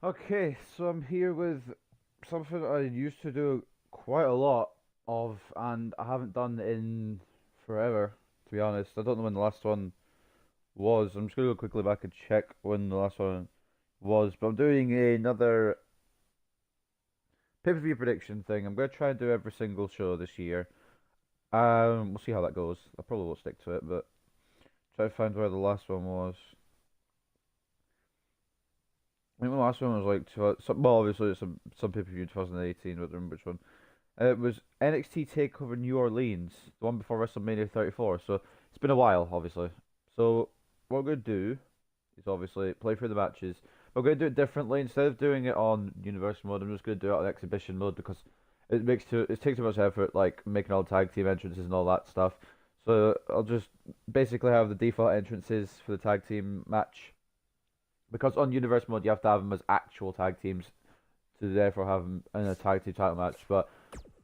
Okay, so I'm here with something I used to do quite a lot of, and I haven't done in forever, to be honest. I don't know when the last one was. I'm just gonna go quickly back and check when the last one was, but I'm doing another PPV prediction thing. I'm gonna try and do every single show this year. We'll see how that goes. I probably won't stick to it, but try to find where the last one was. I think the last one was like well, obviously it's some PPV in 2018, but I don't remember which one. It was NXT TakeOver New Orleans, the one before WrestleMania 34. So it's been a while, obviously. So what we're gonna do is obviously play through the matches. We're gonna do it differently. Instead of doing it on Universal mode, I'm just gonna do it on Exhibition mode because it takes too much effort, like making all tag team entrances and all that stuff. So I'll just basically have the default entrances for the tag team match. Because on Universal mode you have to have them as actual tag teams to therefore have them in a tag team title match. But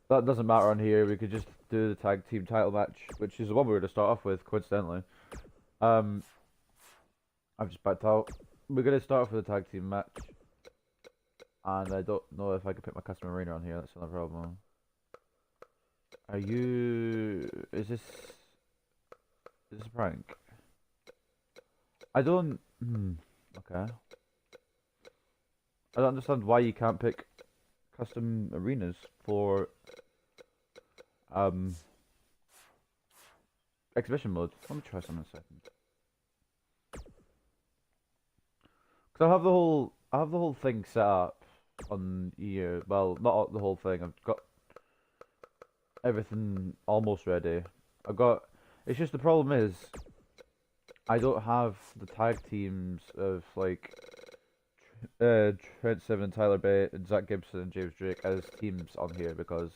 that doesn't matter on here. We could just do the tag team title match, which is the one we were to start off with, coincidentally. Um, I've just backed out. We're gonna start off with a tag team match, and I don't know if I can put my custom arena on here. That's another problem. Are you? Is this a prank? I don't. Okay. I don't understand why you can't pick custom arenas for um exhibition mode. Let me try something a second. Cause I have the whole thing set up on here. Well, not the whole thing. I've got everything almost ready. I got. It's just the problem is I don't have the tag teams of like Trent Seven, Tyler Bate, and Zack Gibson and James Drake as teams on here because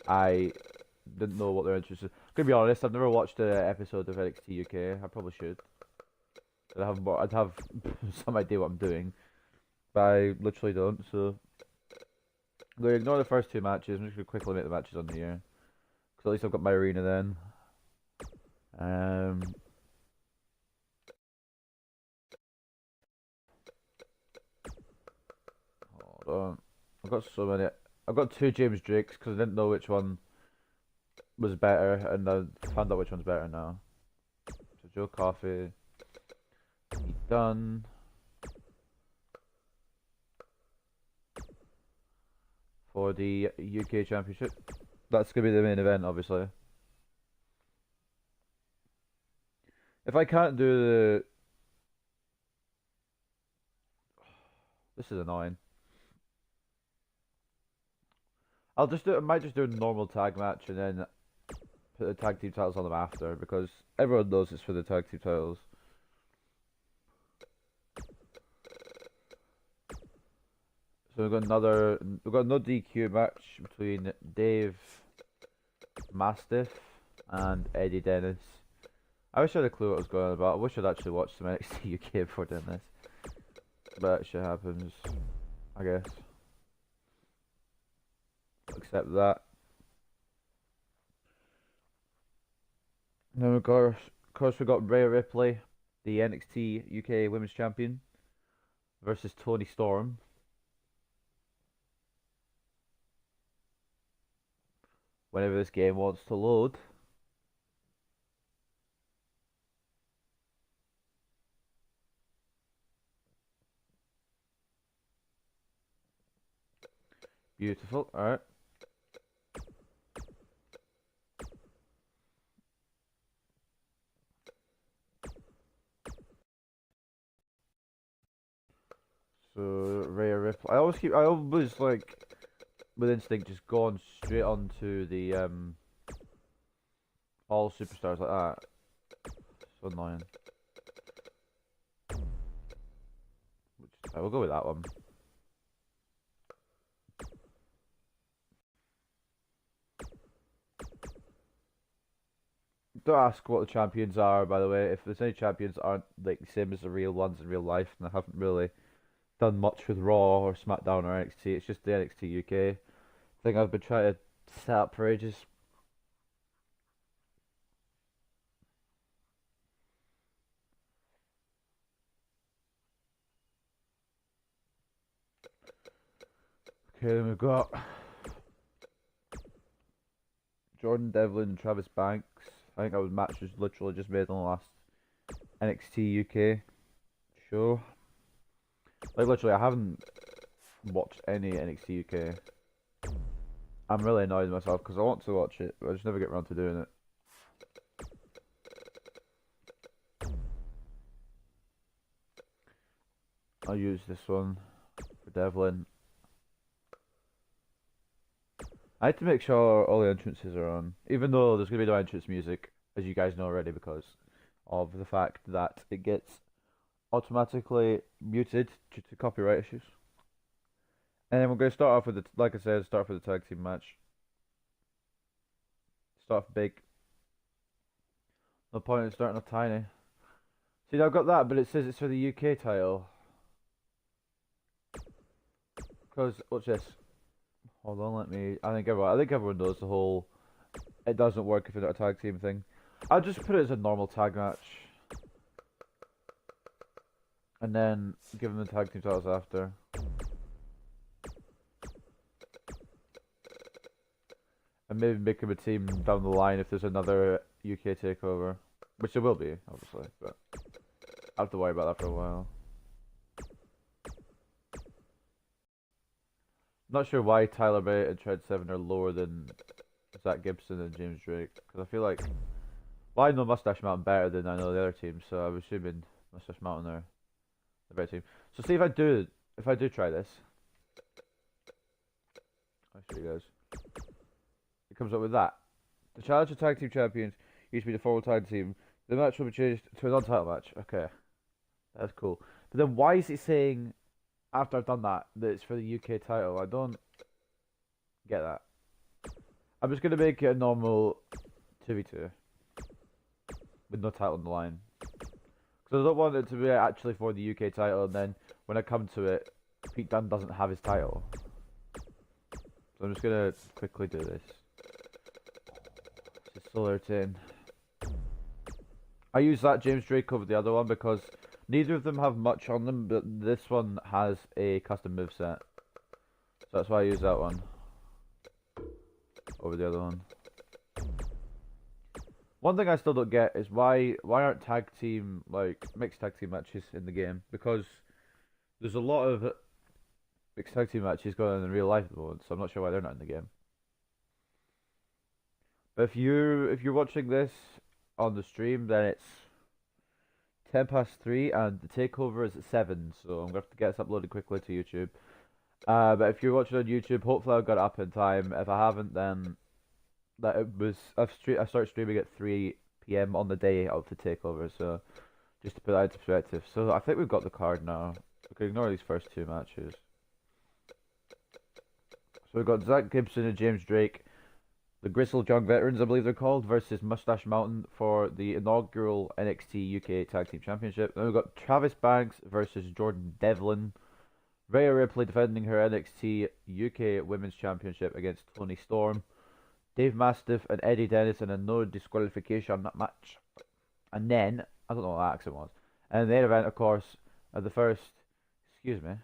I didn't know what their interests. Gonna be honest, I've never watched an episode of NXT UK. I probably should. I'd have some idea what I'm doing, but I literally don't. So I'm gonna ignore the first two matches. I'm just gonna quickly make the matches on here, because at least I've got my arena then. Um, Hold on. I've got so many. I've got two James Drakes because I didn't know which one was better, and I found out which one's better now. So Joe Coffey, Dunne for the UK Championship. That's gonna be the main event, obviously. If I can't do this is annoying. I'll just do. I might just do a normal tag match and then put the tag team titles on them after because everyone knows it's for the tag team titles. So we've got no DQ match between Dave Mastiff and Eddie Dennis. I wish I had a clue what was going on about. I wish I'd actually watched some NXT UK before doing this. But shit happens, I guess. Accept that. Then of course we got Rhea Ripley, the NXT UK Women's Champion, versus Toni Storm. Whenever this game wants to load. Beautiful. Alright. So Rhea Ripley. I always like with instinct just going straight onto the all superstars like that. So annoying. I will go with that one. Don't ask what the champions are, by the way. If there's any champions that aren't like the same as the real ones in real life, and I haven't really done much with Raw or SmackDown or NXT. It's just the NXT UK thing I've been trying to set up for ages. Okay, then we've got Jordan Devlin and Travis Banks. I think that was match was literally just made on the last NXT UK show. Like literally, I haven't watched any NXT UK. I'm really annoyed with myself because I want to watch it, but I just never get around to doing it. I'll use this one for Devlin. I had to make sure all the entrances are on, even though there's going to be no entrance music, as you guys know already, because of the fact that it gets automatically muted due to copyright issues. And then we're going to start off with the, like I said, start with the tag team match. Start off big. No point in starting off tiny. See, I've got that, but it says it's for the UK title. Because, what's this? Hold on, I think everyone knows the whole it doesn't work if you're not a tag team thing. I'll just put it as a normal tag match. And then give them the tag team titles after. And maybe make them a team down the line if there's another UK takeover. Which there will be, obviously, but I have to worry about that for a while. Not sure why Tyler Bate and Trent 7 are lower than Zack Gibson and James Drake. Because I feel like, well, I know Moustache Mountain better than I know the other team, so I'm assuming Moustache Mountain are the better team. So see if I do try this. I'll show you guys. It comes up with that. The Challenger Tag Team Champions used to be the forward tag team. The match will be changed to a non-title match. Okay, that's cool. But then why is it saying after I've done that it's for the UK title? I don't get that. I'm just gonna make it a normal 2v2 with no title on the line because I don't want it to be actually for the UK title, and then when I come to it, Pete Dunne doesn't have his title. So I'm just gonna quickly do this. This is so irritating. I use that James Drake over the other one because neither of them have much on them, but this one has a custom moveset. So that's why I use that one over the other one. One thing I still don't get is why aren't tag team, like mixed tag team matches in the game? Because there's a lot of mixed tag team matches going on in real life at the moment, so I'm not sure why they're not in the game. But if you're watching this on the stream, then it's 3:10 and the takeover is at 7, so I'm gonna have to get this uploaded quickly to YouTube. But if you're watching on YouTube, hopefully I've got it up in time. If I haven't, then I started streaming at 3 PM on the day of the takeover, so just to put that into perspective. So I think we've got the card now. We can ignore these first two matches. So we've got Zack Gibson and James Drake, the Grizzled Young Veterans, I believe they're called, versus Moustache Mountain for the inaugural NXT UK Tag Team Championship. Then we've got Travis Banks versus Jordan Devlin. Rhea Ripley defending her NXT UK Women's Championship against Toni Storm. Dave Mastiff and Eddie Dennis in a no disqualification match. And then, I don't know what that accent was. And the main event, of course, the first, excuse me.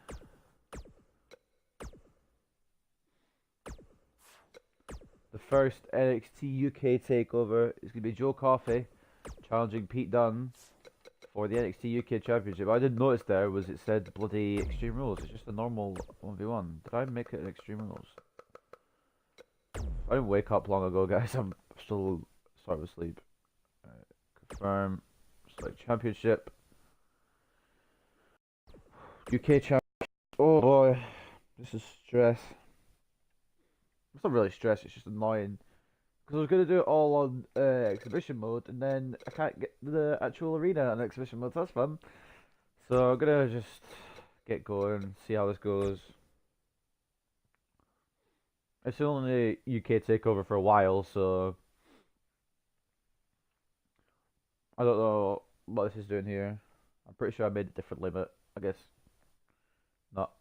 The first NXT UK takeover is going to be Joe Coffey challenging Pete Dunne for the NXT UK Championship. What I didn't notice there was it said bloody Extreme Rules. It's just a normal 1v1. Did I make it an Extreme Rules? I didn't wake up long ago, guys. I'm still sort of asleep. Confirm. Select Championship. UK Championship. Oh boy. This is stress. It's not really stress, it's just annoying. Because I was going to do it all on exhibition mode, and then I can't get the actual arena on exhibition mode, so that's fun. So I'm going to just get going, see how this goes. It's the only UK takeover for a while, so I don't know what this is doing here. I'm pretty sure I made a different limit, I guess. Not.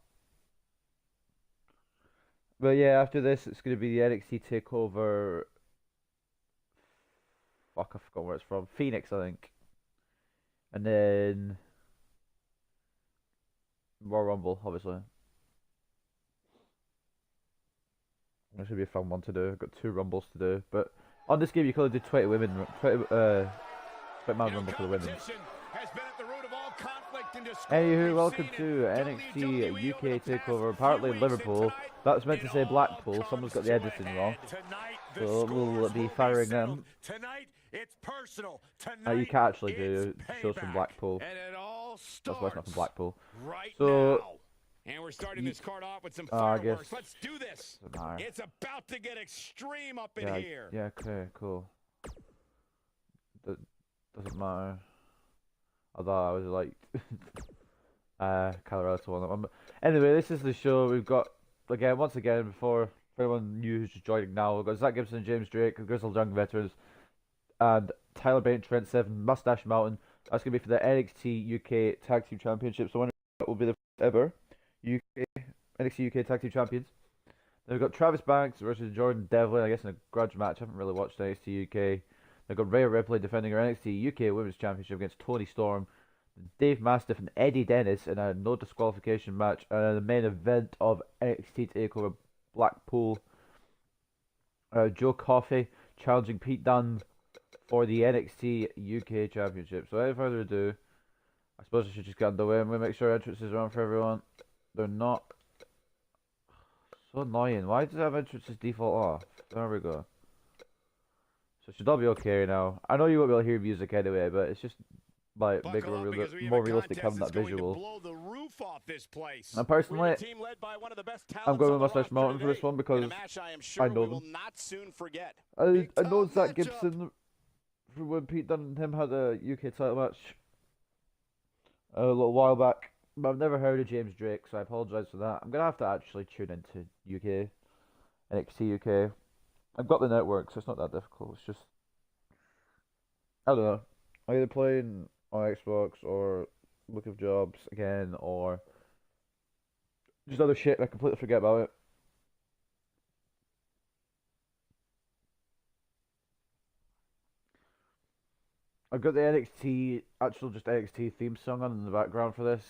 But yeah, after this, it's going to be the NXT takeover. Fuck, I forgot where it's from. Phoenix, I think. And then Royal Rumble, obviously. That should be a fun one to do. I've got 2 rumbles to do, but on this game you can only do 20 women, 20 man rumble for the women. Anywho, welcome to NXT UK Takeover. Apparently Liverpool. That's meant to say Blackpool. Someone's got the editing wrong, so we'll be firing them. You can actually do shows from Blackpool. That's why it's not from Blackpool. So. And we're starting this card off with some I guess. fireworks. Let's do this. It's about to get extreme up in here. Yeah, okay, cool. That doesn't matter. I thought I was like Colorado one. Anyway, this is the show. We've got once again for anyone new who's just joining now, we've got Zack, Gibson, James Drake, Grizzled young veterans, and Tyler Bate, Trent, Seven, Moustache Mountain. That's gonna be for the NXT UK Tag Team Championship. So that will be the first ever NXT UK Tag Team Champions. Then we've got Travis Banks versus Jordan Devlin, I guess in a grudge match. I haven't really watched NXT UK. They've got Rhea Ripley defending her NXT UK Women's Championship against Toni Storm, Dave Mastiff and Eddie Dennis in a no disqualification match, and the main event of NXT TakeOver Blackpool. Joe Coffey challenging Pete Dunne for the NXT UK Championship. So without further ado, I suppose I should just get underway. I'm going to make sure entrances are on for everyone. They're not. So annoying. Why does it have entrances default off? There we go. So it should all be okay now. I know you won't be able to hear music anyway, but it's just like make it more realistic having that visual. And personally, I'm going with Moustache Mountain for this one because I know them. I know Zack Gibson from when Pete Dunne and him had a UK title match a little while back. But I've never heard of James Drake, so I apologise for that. I'm going to have to actually tune into UK, NXT UK. I've got the network, so it's not that difficult. It's just, I don't know. I'm either playing on Xbox or looking for jobs again, or just other shit and I completely forget about it. I've got the NXT, just NXT theme song on in the background for this.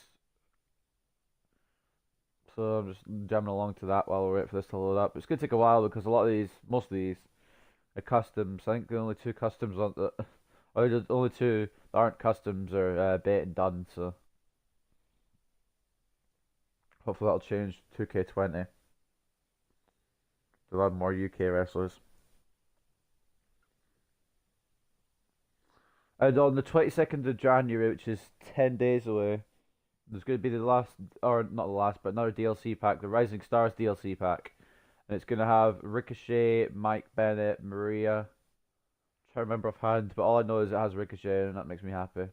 So I'm just jamming along to that while we wait for this to load up. It's going to take a while because most of these are customs. I think the only 2 customs on the only 2 that aren't customs are Bate and Dunne. So hopefully that'll change 2K20. They'll add more UK wrestlers. And on the 22nd of January, which is 10 days away, there's going to be the last, or not the last, but another DLC pack, the Rising Stars DLC pack. And it's going to have Ricochet, Mike Bennett, Maria. I'm trying to remember offhand, but all I know is it has Ricochet, and that makes me happy.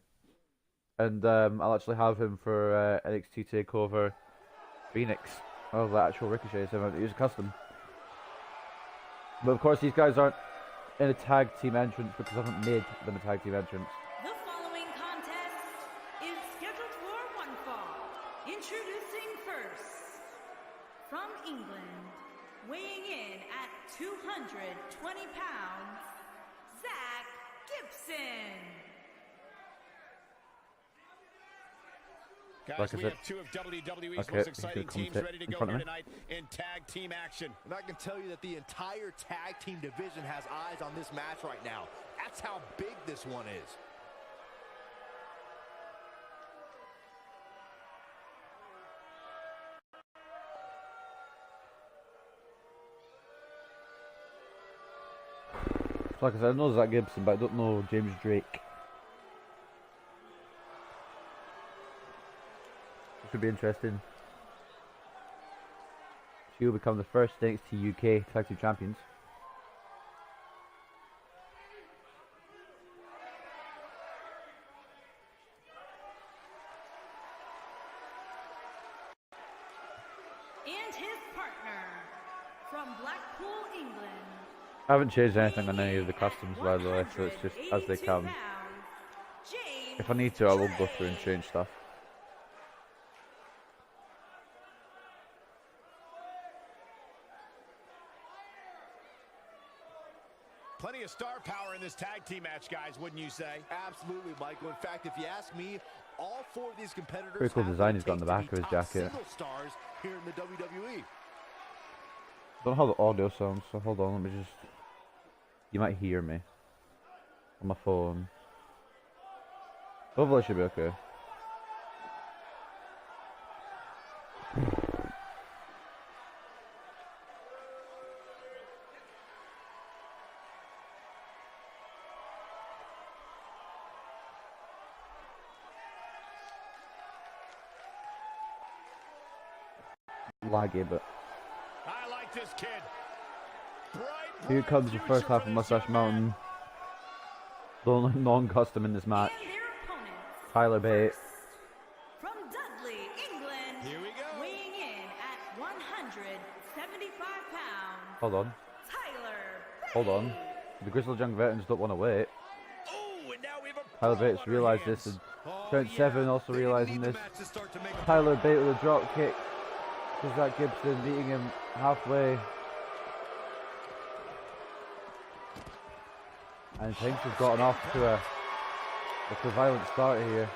And I'll actually have him for NXT TakeOver Phoenix. Oh, the actual Ricochet, so I'm going to use a custom. But of course, these guys aren't in a tag team entrance because I haven't made them a tag team entrance. The following contest is scheduled for one fall. Introducing first, from England, weighing in at 220 pounds, Zack Gibson. Guys, we have 2 of WWE's most exciting teams ready to go here tonight in tag team action. And I can tell you that the entire tag team division has eyes on this match right now. That's how big this one is. Like I said, I know Zack Gibson, but I don't know James Drake. Could be interesting. She will become the first NXT UK Tag Team Champions. And his partner from Blackpool, England. I haven't changed anything on any of the customs, by the way, so it's just as they come. If I need to, I will go through and change stuff. Plenty of star power in this tag team match, guys, wouldn't you say? Absolutely, Michael. In fact, if you ask me, all 4 of these competitors pretty cool design he's got on the back of his jacket. Stars here in the WWE. Don't know how the audio sounds, so hold on, let me just... You might hear me on my phone. Hopefully it should be okay. Laggy, but I like this kid. here comes the first half of Moustache Mountain. The only non-custom in this match. And their opponents. Tyler Bate. From Dudley, England. Here we go. Weighing in at 175 pounds. Hold on. Tyler Bate. Hold on. The Grizzled Young Veterans don't want to wait. Oh, and now we have a Tyler brawl Bate's on our realised hands. this, and Oh, Trent yeah. 7 also They realising need the this. match to start to make a Tyler Bate with a drop kick to Zack Gibson, beating him halfway. And things have gotten off to a violent start here.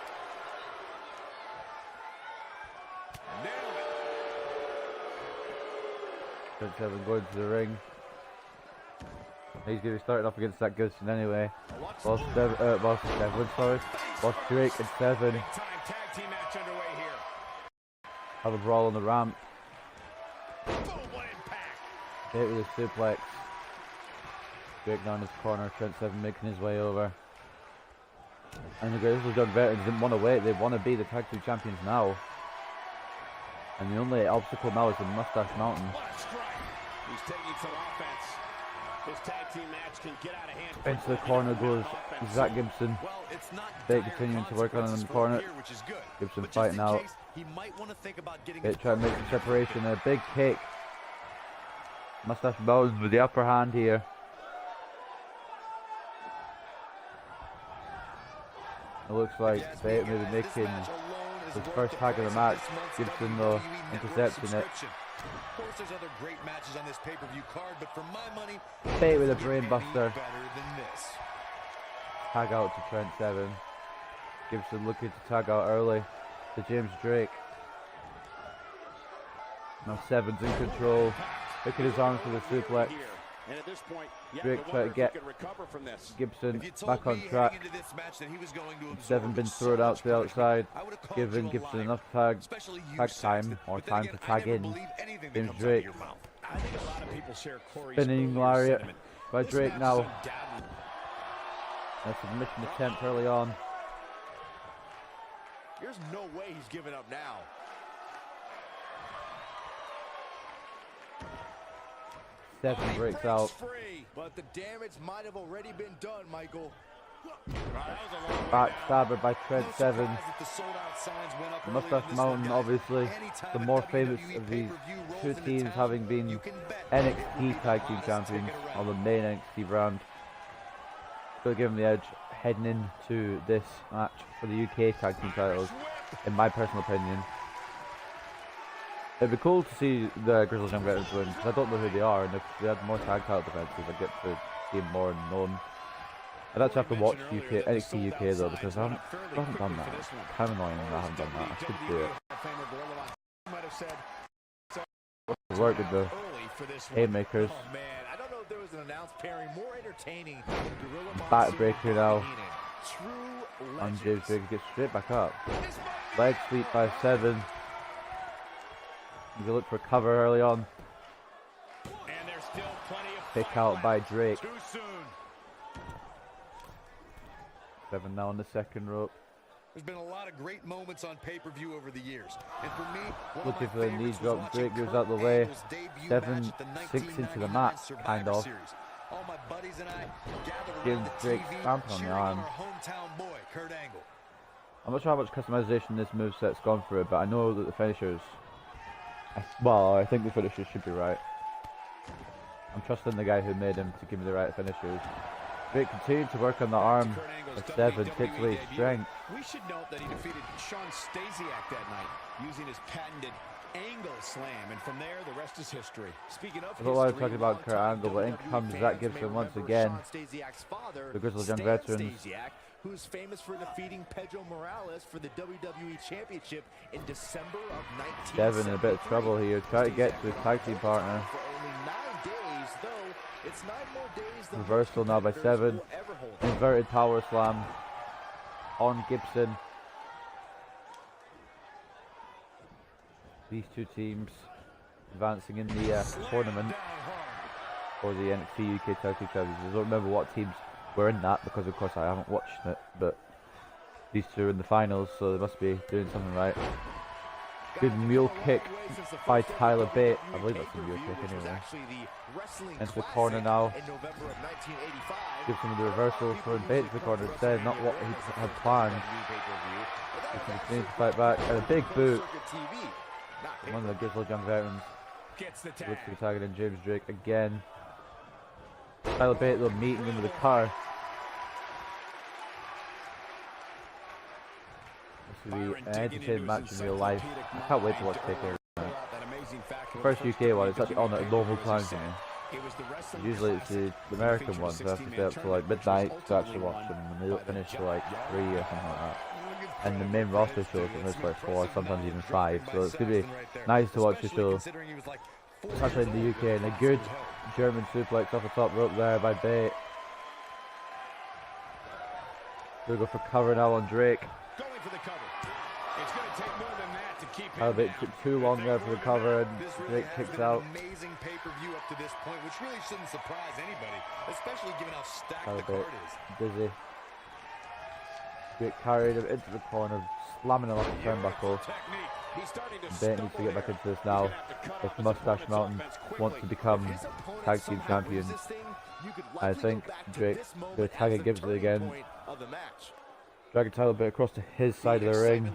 Nailed Trent 7 going to the ring. He's going to be starting off against Zack Gibson anyway. Boss Devlin, sorry. Boss Drake and 7 Big time tag team match underway here. have a brawl on the ramp. Boom, what impact. Hit with a suplex. Drake down his corner, Trent 7 making his way over. And the Grizzled Young Veterans didn't want to wait, they want to be the tag team champions now. And the only obstacle now is the Moustache Mountain. What a strike. He's taking some offense. This tag team match can get out of hand. Into the corner goes Zack Gibson. Well, it's not Bate dire continuing to work on him in the consequences corner. for him here, which is good. Gibson But just fighting in out. case, he might want to think about getting Bate his trying to make some separation, a big kick. Moustache Mountain with the upper hand here. It looks like Yes, Bate guys, maybe this making match alone is his worth first tag of the price match. this month's Gibson WWE though Network intercepting it. subscription. Of course, there's other great matches on this pay-per-view card, but for my money, Bate with a it doesn't get brain any buster. better than this. Tag out to Trent 7. Gibson looking to tag out early to James Drake. Now 7's in control. Looking his arms for the suplex. And at this point, Drake trying to get Gibson If you told back on me track. heading into this match that he was going to absorb 7 been so thrown out much to the outside, I would've called giving you a Gibson liar. enough tag Especially you, time Saxton. or But then time again, to I tag never in. believe anything that James comes out of Drake. your mouth. I think a lot of people share Corey's Spinning earlier lariat sentiment. by This Drake match now. is undoubtedly- A submission attempt early on. There's no way he's giving up now. 7 breaks out. Free, but the damage might have already been done, Michael. Backstabber by Trent 7. Moustache Mountain, obviously, the more famous of these two teams having been NXT Tag Team Champions on the main NXT brand. So give them the edge heading into this match for the UK Tag Team titles, in my personal opinion. It'd be cool to see the Grizzled Young Veterans win, because I don't know who they are, and if they had more tag title defenses, I'd get to see them more known. I'd actually have to watch NXT UK though, because I haven't done that. It's kind of annoying that I haven't done that. I should do it. Work with the haymakers. Oh man, I don't know if there was an announced pairing more entertaining. Backbreaker now. True And James Drake gets straight back up. Leg sweep by 7. You look for cover early on. And there's still plenty of Pick fight out left. by Drake. Too soon. 7 now on the second rope. There's been a lot of great moments on pay-per-view over the years. And for me, one Looking of for my the knee favorites was drop. watching Drake goes Kurt out the way. Angle's debut 7 match at the sinks into the 1999 mat, Survivor kind of. Series. All my buddies and I gathered Gives around the Drake TV, stamping on the cheering arm. our hometown boy, Kurt Angle. I'm not sure how much customization this moveset's gone through, but I know that the finishers... I think the finishers should be right. I'm trusting the guy who made him to give me the right finishers. Drake continued to work on the arm of 7, takes away his strength. We should note that he defeated Sean Stasiak that night using his patented angle slam, and from there the rest is history. Speaking of I don't want to history, talk about Kurt Angle, but in comes Zack Gibson once again. The Grizzled Young Veterans. Who's famous for defeating Pedro Morales for the WWE Championship in December of 1970. 7 in a bit of trouble here, trying to get to his tag team partner. For only 9 It's 9 more days than Reversal now by Seven. will ever hold. Inverted power slam on Gibson. These two teams advancing in the tournament for the NXT UK Tag Team Champions. I don't remember what teams were in that because of course I haven't watched it, but these two are in the finals, so they must be doing something right. Good mule kick by Tyler Bate. I believe that's a mule kick anyway. Into the corner now. Gibson with the reversal, throwing Bate to the corner instead, not what he had planned. He continues to fight back, and a big boot. One of the Grizzled young veterans. Looks to be tagging in James Drake again. Tyler Bate though meeting him with a car. This will be an entertaining match in real life. I can't wait to watch TakeOver. First UK one, it's actually on at a normal time for me. Usually it's the American one, so I have to stay up till like midnight to actually watch them, and they don't finish till like 3 or something like that. And the main roster shows at like 4, sometimes even 5, so it's going to be nice to watch the show. Especially in the UK, and a good German suplex off the top rope there by Bate. We'll go for cover now on Drake. Tyler Bate took too long there for the cover, and Drake kicks out. Amazing pay-per-view up to this point, which really shouldn't surprise anybody, especially given how stacked Tyler the card Bate is. busy. Drake carried him into the corner, slamming him off the turnbuckle. Bate needs to get back into this now. If Moustache Mountain wants to become tag team champions, I think Drake will tag Gibson again. Dragging Tyler Bate across to his side of the ring.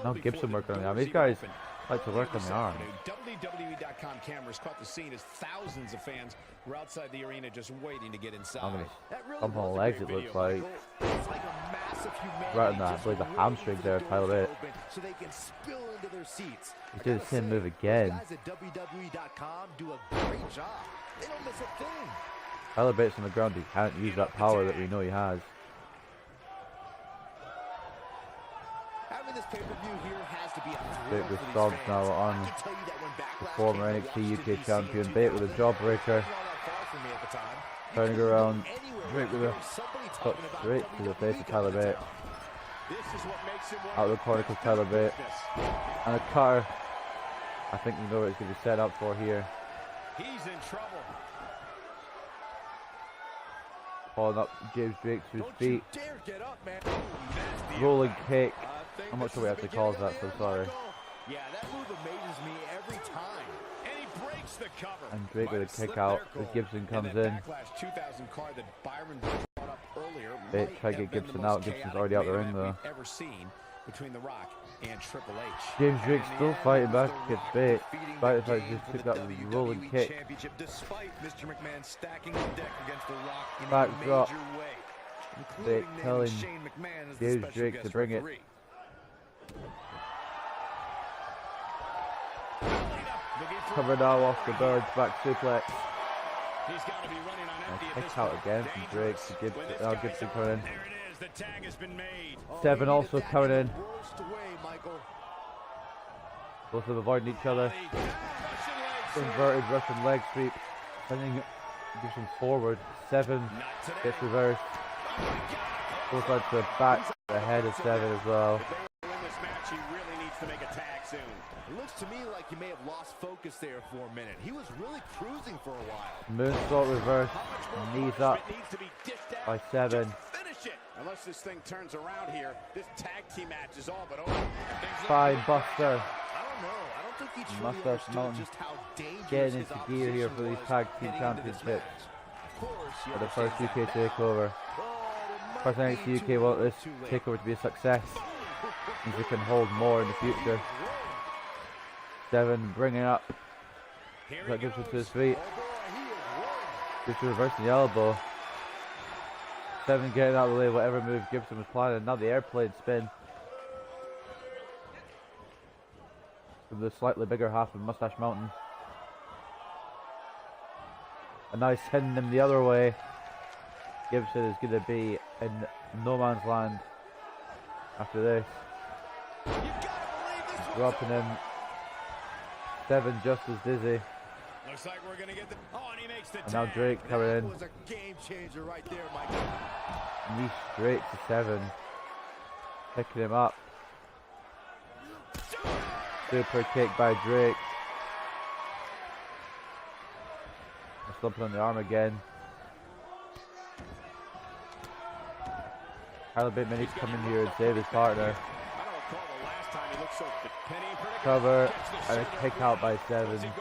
Now Gibson working on the arm. These guys like to work on the arm. WWE.com cameras caught the scene as thousands of fans were outside the arena just waiting to get inside. Thumb on the legs, it looks like. Right on that, I believe the hamstring there, Tyler Bate. He's doing the same move again. Tyler Bate's on the ground, he can't use that power that we know he has. Bate with stomps now on the former NXT UK champion. Bate with a jawbreaker. Turning around, Drake with a touch straight to the face of Tyler Bate. Out of the corner comes Tyler Bate. And a cutter. I think we know what it's going to be set up for here. He's in trouble. Pulling up James Drake to his feet. Rolling kick. I'm not sure what he actually calls that, so sorry. Yeah, that move amazes me every time. And he breaks the cover. And Drake with a kick out as Gibson comes in. Bate try to get Gibson out. Gibson's already out the ring though. Between The Rock and Triple H. James Drake still fighting back against Bate. Bate just took that rolling kick. Despite Mr. McMahon stacking the deck against The Rock in Back a drop. major way. Bate telling James Drake to bring it. Cover now off the Bird's back suplex. He's got to be running on empty at Kick this out point. again from Drake to Gibson. Now Gibson coming in. There it is. The tag has been made. Seven also coming in. Roast away, Michael. Both of them avoiding each other. Inverted Russian leg sweep. Sending Gibson forward. Seven gets reversed. Goes out to the back. The head of Seven as well. In this match, he really needs to make a tag soon. It looks to me like he may have lost focus there for a minute. He was really cruising for a while. Moonsault reverse. Knees up It needs to be dished out. by Seven. Finish it. Unless this thing turns around here, this tag team match is all but over. Spine buster. I don't know. I don't think he truly Moustache understood Mountain just how dangerous getting his into gear here opposition for these was tag team heading into this championships. match. Of course, you For the first understand UK Zack. takeover. But First it might NXT be UK too want little this too late. takeover to be a success. Means they can hold more in the future. Seven bringing up. That gives it to his feet. Gibson reversing the elbow. Seven getting out of the way, whatever move Gibson was planning. Now the airplane spin. From the slightly bigger half of Moustache Mountain. And now he's sending them the other way. Gibson is going to be in no man's land after this. Dropping him. Seven just as dizzy. Looks like we're gonna get the. Oh, and he makes the. And now Drake coming in. That was a game changer right there, Mike. Knee straight to 7. Picking him up. Super kick by Drake. Slumping on the arm again. Tyler Bate needs to come in here and save his partner. Cover and a kick out by 7. Can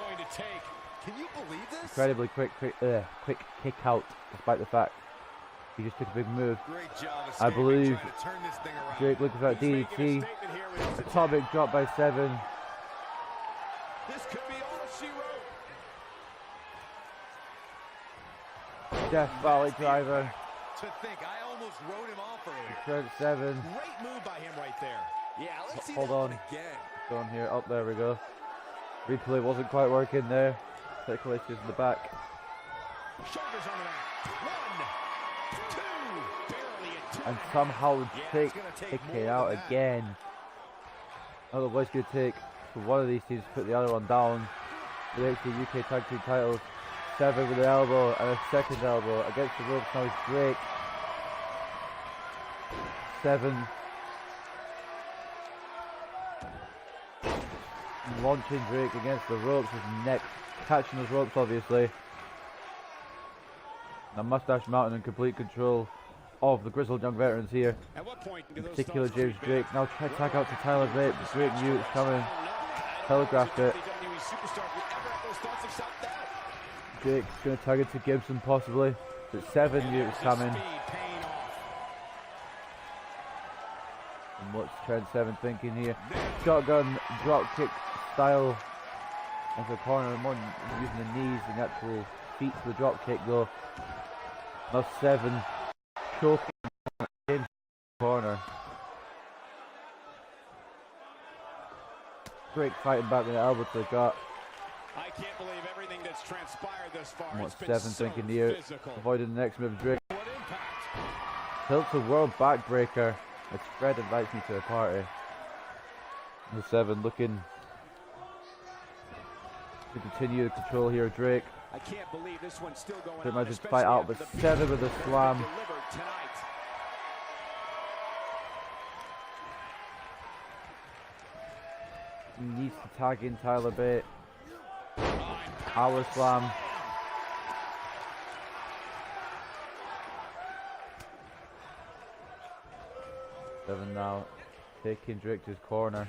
you believe this? Incredibly quick kick out, despite the fact he just took a big move. I believe Drake looking for that DDT. Atomic drop by 7. This could be all she wrote. Death Valley driver. To think, I almost wrote him off earlier. Trent 7. Great move by him right there. Yeah, let's see Hold that on. one again. Going here. Up there we go. Ripley wasn't quite working there. Circulation in the back. Shoulders on the mat. 1, 2, barely a 2. And somehow Drake kicking out again. I don't know what it's going to take for one of these teams to put the other one down. The NXT UK Tag Team titles. 7 with an elbow and a second elbow against the ropes. Now it's Drake. 7. Launching Drake against the ropes. His neck catching those ropes, obviously. Now Moustache Mountain in complete control of the Grizzled young veterans here. At what point do In those particular, thoughts James creep Drake. in? Now try to tag out to Tyler Bate. Drake knew it was coming. Telegraphed it. WWE superstar would ever have those thoughts of self-doubt. Drake's going to tag it to Gibson, possibly. But 7 knew it was coming. Speed paying off. And what's Trent 7 thinking here? Shotgun drop kick style into the corner, more using the knees than the actual feet for the drop kick though. Now 7 choking in the corner. Drake fighting back with the elbow to the gut. I can't believe everything that's transpired thus far. And what's It's been 7 so thinking here? physical. Avoiding the next move. Drake What impact? tilts a world backbreaker. It's Fred invites me to a party. The 7 looking to continue the control here of Drake. I can't believe this one's still going Pretty on. much just fight out, but 7 with a slam. Delivered tonight. He needs to tag in Tyler Bate. Power slam. Seven now, taking Drake to his corner.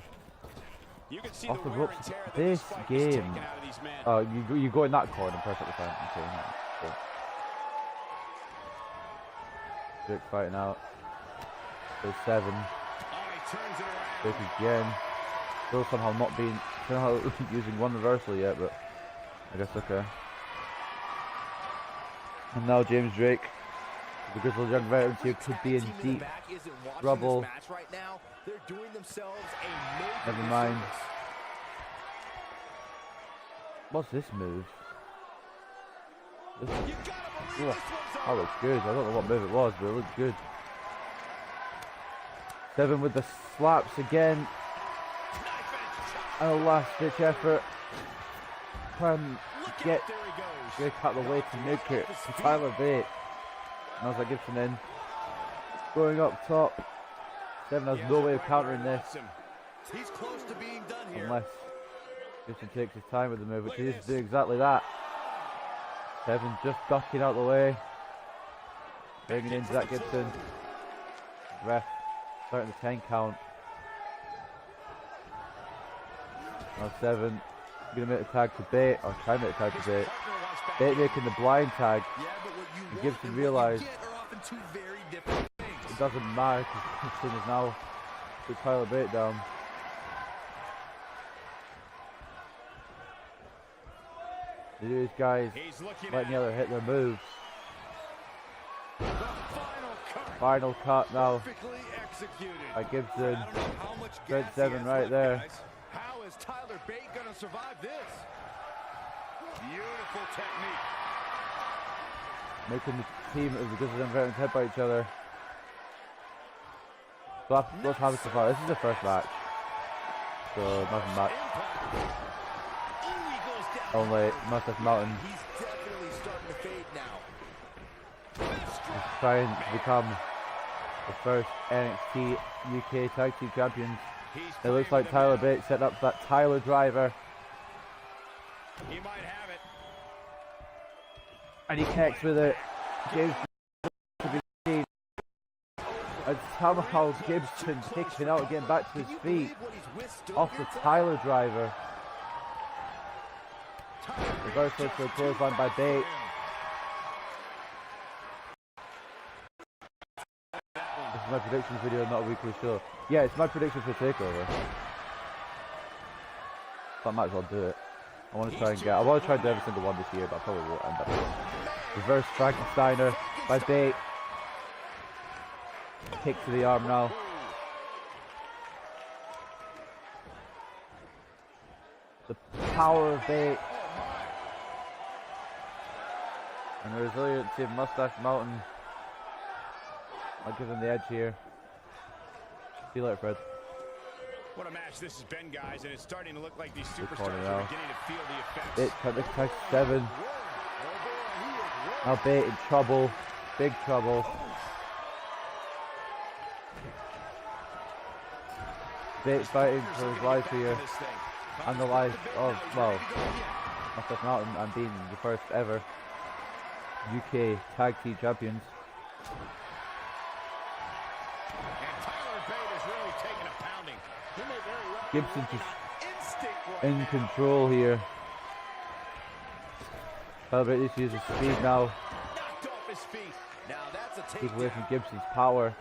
You can see Off the wear ropes. and tear that This fight is taken game. out of these men. Oh, you go in that corner, perfectly fine. Okay, cool. Drake fighting out. There's 7. Oh, he turns it around. Drake again. Still somehow not being, somehow using one reversal yet, but I guess okay. And now James Drake, the Grizzled young veterans here, could be in deep trouble. Never mind. What's this move? This is, that looks good. I don't know what move it was, but it looks good. 7 with the slaps again. And a last ditch effort. Try and get Drake out of the way to make it to Tyler Bate. Now Zack Gibson in. Going up top. 7 has no way of countering this. He's close to being done here. Unless Gibson takes his time with the move, which he is doing exactly that. 7 just ducking out the way. Bringing in Zack Gibson. Ref starting the 10 count. Now 7 going to make a tag to Bate, or try to make a tag to Bate. Bate making the blind tag. And Gibson realised it doesn't matter because Gibson is now put Tyler Bate down. These guys letting the other hit their moves. Final cut now by Gibson. Trent 7 right there. How is Tyler Bate going to survive this? Beautiful technique. Making the team of the Grizzled and veterans headbutt each other. So what's happened so far? This is the first match. So nothing much. Only Mastiff Mountain He's definitely starting to fade now. is trying to become the first NXT UK Tag Team Champions. It looks like Tyler Bate set up that Tyler driver. He might have it. And he connects with it. James and somehow Gibson kicking out, getting back to his feet off the Tyler driver. Reversal to a clothesline by Bate. This is my predictions video, not a weekly show. Yeah, it's my prediction for TakeOver. So I might as well do it. I want to try and do every single one this year, but I probably won't end up with it. Reverse Frankensteiner by Bate. Kick to the arm now. The power of Bate. And the resiliency of Moustache Mountain. I'll give him the edge here. See you later, Fred. What a match this has been, guys, and it's starting to look like these Good superstars corner are now. beginning to feel the effects. Bate cut the touch 7. Now Bate in trouble. Big trouble. Bate fighting for his life here. And the life of, well, Mastiff Mountain and being the first ever UK Tag Team Champions. And Tyler Bate is really taking a pounding. He may very well Gibson just instinct right in control here. Tyler Bate needs to use his speed now. knocked off his feet. Now that's a Keep away from takedown. Gibson's power.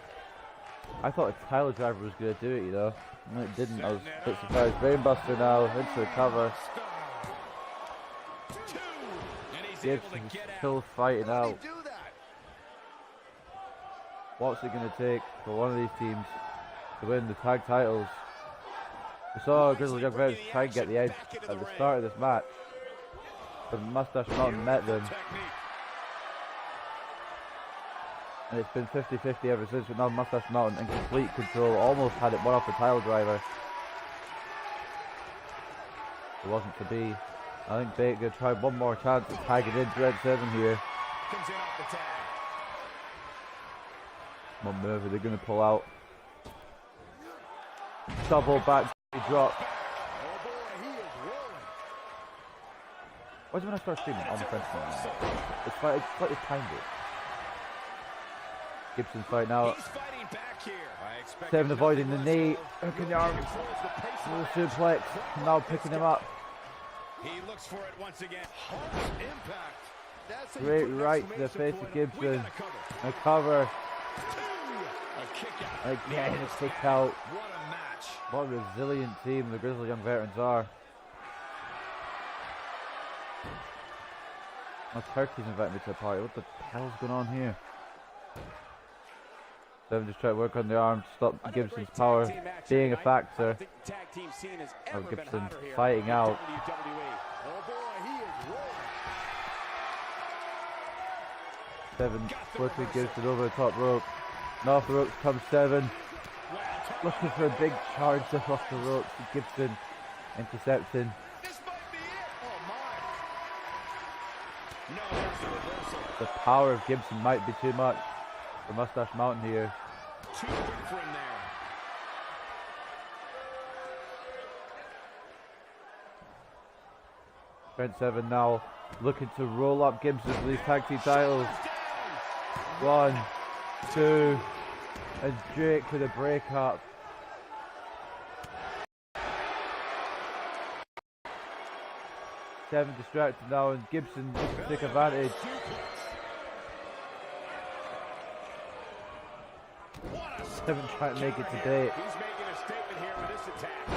I thought a Tyler driver was going to do it, you know. No, it didn't. I was a bit surprised. Brainbuster now into the cover. And he's able to Gibson's get out. still fighting How out. did he do that? What's it going to take for one of these teams to win the tag titles? We saw Grizzled Young Vets try and get the edge at the start of this match, but Moustache Mountain met them, and it's been 50-50 ever since, but now Moustache Mountain in complete control, almost had it one off the tile driver. It wasn't to be. I think Bate going to try one more chance at tagging in Trent 7 here. Comes in off the tag. One move, they're going to pull out. Double back drop. Oh boy, he is rolling. Why is it when I start streaming on the French channel? It's like it's timed it. Gibson's fight now. He's fighting back here. I expect 7 avoiding the knee. Hooking the arm. controls the pace. Little suplex. Now picking him up. He looks for it once again. Harsh impact. That's how you Great put an right to the exclamation face of point on- We Gibson. got a cover. A cover. A kick out. Again, a kick out. What a match. What a resilient team the Grizzled Young Veterans are. My Turkey's inviting me to the party. What the hell's going on here? 7 just try to work on the arm to stop Gibson's power being a factor. Oh, Gibson fighting out. Oh boy, he is rolling. 7 working Gibson over the top rope. And off the ropes comes 7. Looking for a big charge off the ropes. Gibson intercepting. This might be it. Oh my. No, there's the reversal. The power of Gibson might be too much for Moustache Mountain here. Too quick for him there. Trent 7 now looking to roll up Gibson for these tag team titles. 1, 2, and Drake with a breakup. Seven distracted now, and Gibson looks to take advantage. Seven trying to make it to Bate. He's making a statement here with this attack.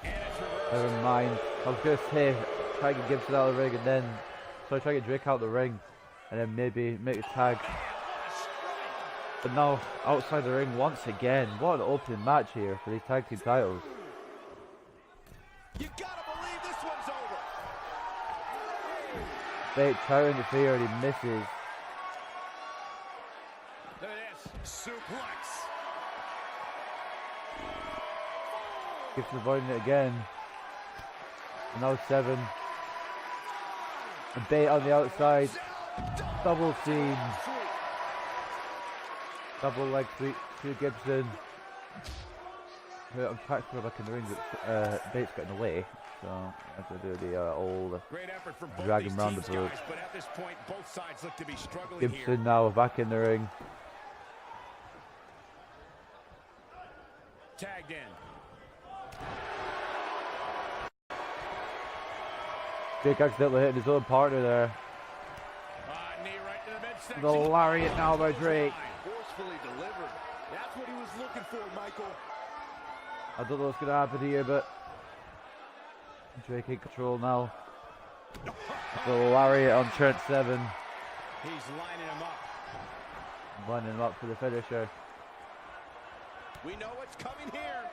And it's reversed. Never mind. I was going to say, try to get Gibson out of the ring, and then try to get Drake out of the ring, and then maybe make a tag. But now, outside the ring once again. What an opening match here for these tag team titles. You gotta believe this one's over. Bate trying to interfere, and he misses. Look at this. Suplex. Gibson avoiding it again. And now 7. And Bate on the outside. Double team. Double leg sweep to Gibson. I'm trying to put back in the ring, but Bate's getting away. So I have to do the old drag him round the boot. Gibson here. Now back in the ring. Tagged in. Jake accidentally hitting his own partner there. Knee right to the midsection. The lariat now by Drake. Forcefully delivered. That's what he was looking for, Michael. I don't know what's going to happen here, but Drake in control now. The lariat on Trent 7. He's lining him up. Lining him up for the finisher. We know what's coming here.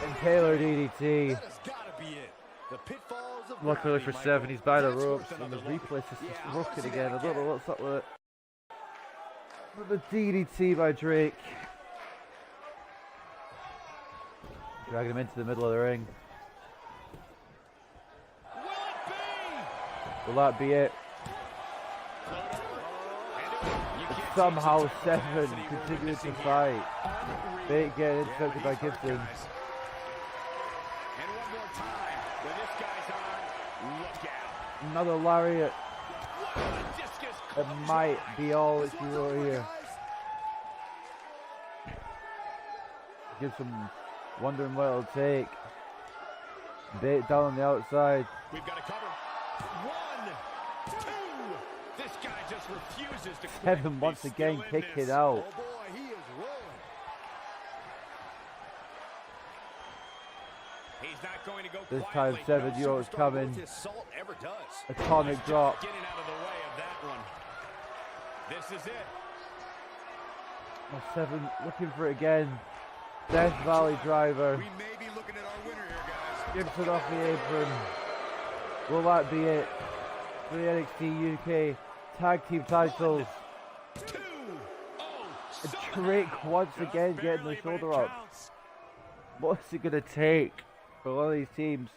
And Taylor DDT. That has got to be it. The pitfalls of Luckily gravity, for 7, he's by the That's ropes, worth and the another look. replay is Yeah, just I wanna rocking see again. that I don't know again. what's up with it. But the DDT by Drake. Dragging him into the middle of the ring. Will that be it? And somehow 7 continues to fight. Bate getting intercepted by Gibson. And one more time. When this guy's on, look out. Another lariat. It might be all it's here. Gibson wondering what it'll take. Bate down on the outside. We've got to cover. 1, 2. This guy just refuses to quit. 7 once He's again still in kicking this. out. Oh boy, he is rolling. He's not going to go This quietly. time 7 No euros superstar coming. worth his salt ever does. A tonic drop. Getting out of the way of that one. This is it. Oh, 7 looking for it again. Death Valley driver. We may be looking at our winner here, guys. Gibson off the apron. Will that be it for the NXT UK Tag Team titles? 2. Oh, And Drake once again getting the shoulder up. What's it going to take for one of these teams?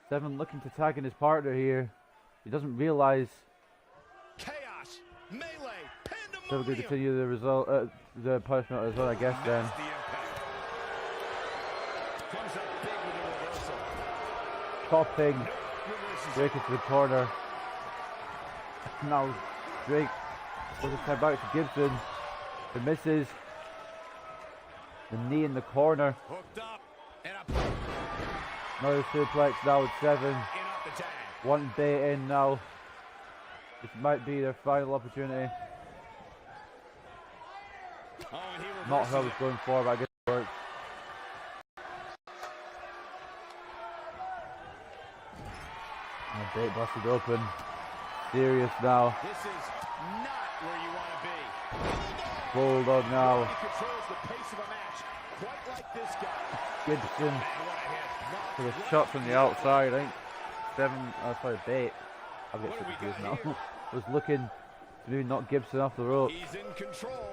7 looking to tag in his partner here. He doesn't realise. Chaos, melee, 7 going to pandemonium. continue the result, the punishment as well, I guess. Then That's the impact. Comes up big with a reversal. chopping Reverses Drake into the corner. Now Drake does it time back to Gibson. The misses. The knee in the corner. hooked up and up Another suplex now with 7. and up the tag. One Bate in now. This might be their final opportunity. Oh, and he Not reverses who I was it. going for, but I guess it works. And Bate busted open. Serious now. This is not where you want to be. Bulldog now. He controls the pace of a match, quite like this guy. Gibson And what a hit. for the shot from the outside. I think 7. Oh, sorry, Bate. I've got What so do we confused got now. here? Was looking to maybe knock Gibson off the rope. He's in control.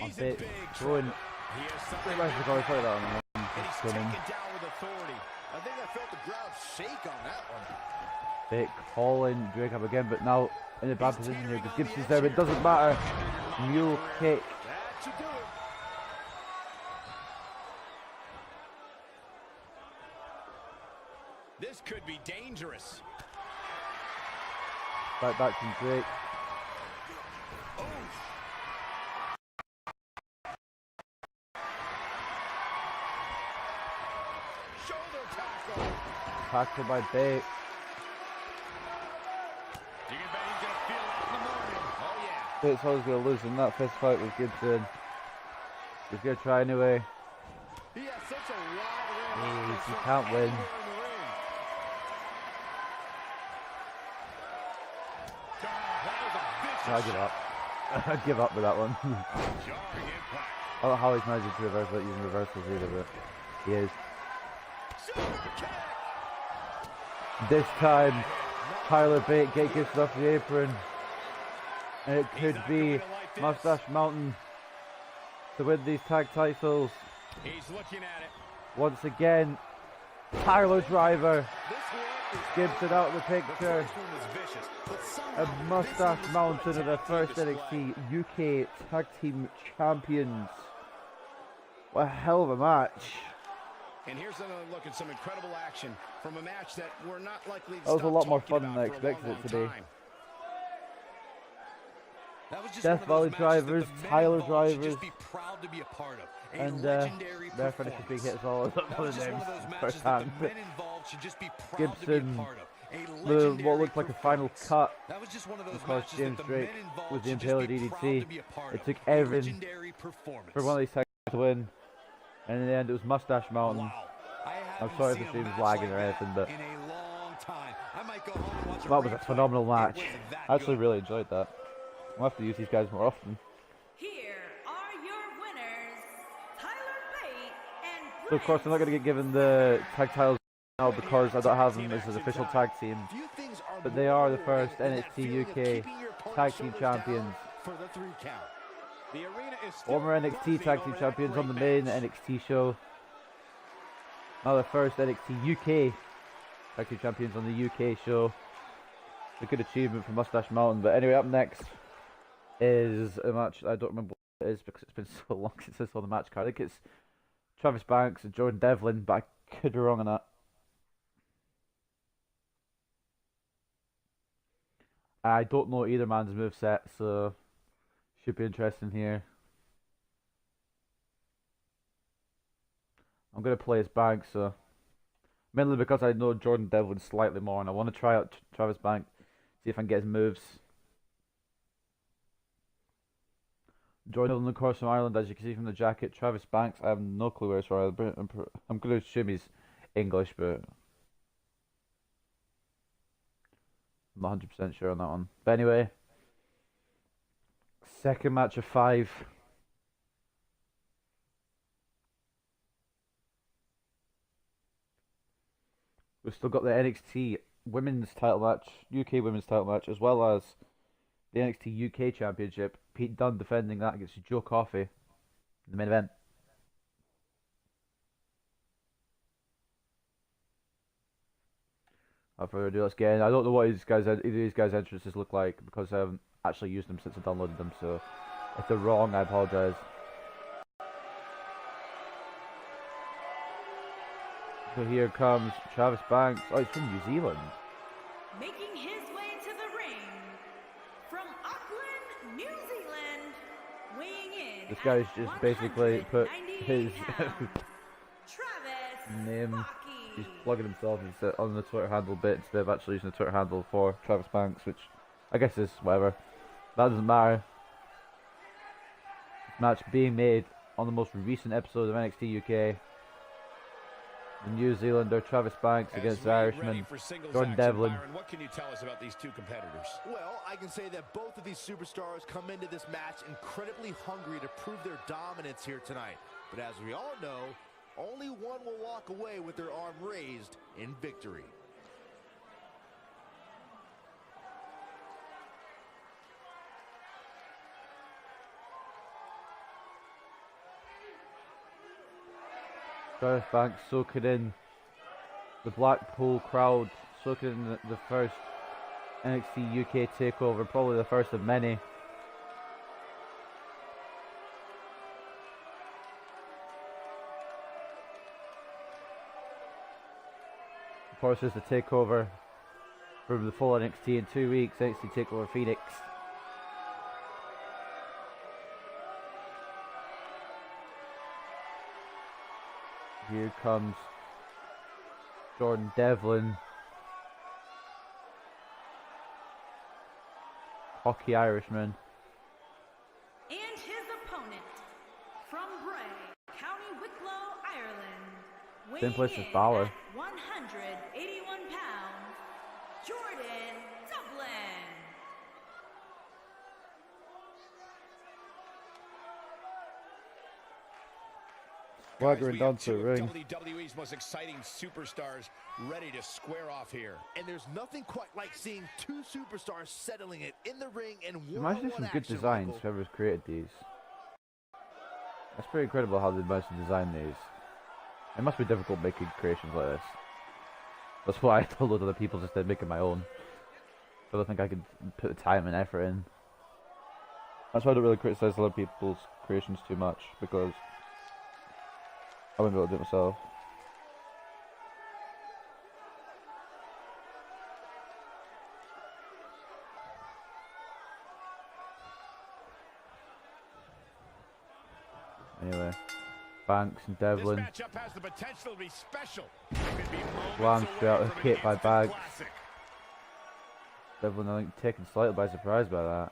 On He's in Bate big throwing. trouble. He has something Pretty much sorry that one. and he's Just taken coming. down with authority. I think I felt the ground shake on that one. Bate calling Drake up again, but now in a bad position here because Gibson's there, but it doesn't matter. Mule kick. That should do it. This could be dangerous. Right back from Drake. Shoulder tackle. Tackle by Bate. You can bet he's going to feel that in the morning. Oh, yeah. Bate's always going to lose in that fist fight with Gibson. He's going to try anyway. He has such a wide range. He can't win. I give up. I give up with that one. Jarring impact. I don't know how he's managing to reverse without using reversals either, but he is. This time, Tyler Bate gets Gibson off the apron. And it could be Moustache Mountain to win these tag titles. He's looking at it. Once again, Tyler Driver. Gibson out of the picture. And Moustache Mountain are the first NXT UK Tag Team Champions. What a hell of a match. And here's another look at some incredible action from a match that we're not likely to That was a stop lot more talking fun than about I for a expected long, it to long be. time. Death Valley Drivers, Tyler Drivers, and they're finishing big hits all of the names first hand. Gibson, what looked like a final cut, because James Drake with the Impaler DDT. It took everything for one of these tags to win, and in the end it was Moustache Mountain. I'm sorry if the stream's lagging or anything, but that was a phenomenal match. I actually really enjoyed that. We'll have to use these guys more often. Here are your winners, Tyler Bate and So of course I'm not going to get given the tag titles now because I don't have them as an official tag team. But they are the first NXT UK Tag Team Champions. Former NXT Tag Team Champions on the main NXT show. Now the first NXT UK Tag Team Champions on the UK show. A good achievement for Moustache Mountain. But anyway, up next is a match I don't remember what it is because it's been so long since I saw the match card. I think it's Travis Banks and Jordan Devlin, but I could be wrong on that. I don't know either man's moveset, so should be interesting here. I'm going to play as Banks, so mainly because I know Jordan Devlin slightly more and I want to try out Travis Banks, see if I can get his moves. Jordan Devlin, of course, from Ireland, as you can see from the jacket. Travis Banks, I have no clue where he's from. I'm going to assume he's English, but I'm not 100% sure on that one. But anyway, second match of 5. We've still got the NXT Women's title match, UK Women's title match, as well as the NXT UK Championship. Pete Dunne defending that against Joe Coffey in the main event. Without further ado, let's get in. I don't know what either of these guys' entrances look like because I haven't actually used them since I downloaded them, so if they're wrong, I apologise. So here comes Travis Banks. Oh, he's from New Zealand. making his way to the ring from Auckland, New Zealand, weighing in. This guy's just basically put his Travis name. Baki. He's plugging himself on the Twitter handle bit instead of actually using the Twitter handle for Travis Banks, which I guess is whatever. That doesn't matter. This match being made on the most recent episode of NXT UK. The New Zealander Travis Banks against the Irishman Jordan Devlin. What can you tell us about these two competitors? Well, I can say that both of these superstars come into this match incredibly hungry to prove their dominance here tonight. But as we all know, only one will walk away with their arm raised in victory. Travis Banks soaking in the Blackpool crowd, soaking in the first NXT UK takeover, probably the first of many. Of course, there's the takeover from the full NXT in 2 weeks, NXT TakeOver Phoenix. Here comes Jordan Devlin. Hockey Irishman. And his opponent from Bray, County Wicklow, Ireland, Same place as weighing in Balor. at 181 pounds, Jordan Devlin. Swaggering down to the ring. WWE's most exciting superstars ready to square off here. And there's nothing quite like seeing two superstars settling it in the ring and Imagine some good designs, whoever's created these. That's pretty incredible how they managed to design these. It must be difficult making creations like this. That's why I told other people just to making my own. I don't think I could put the time and effort in. That's why I don't really criticize other people's creations too much, because I wouldn't be able to do it myself. Anyway, Banks and Devlin. This matchup has the potential to be special. Slam straight out of the kick by Banks. Devlin, I think, taken slightly by surprise by that.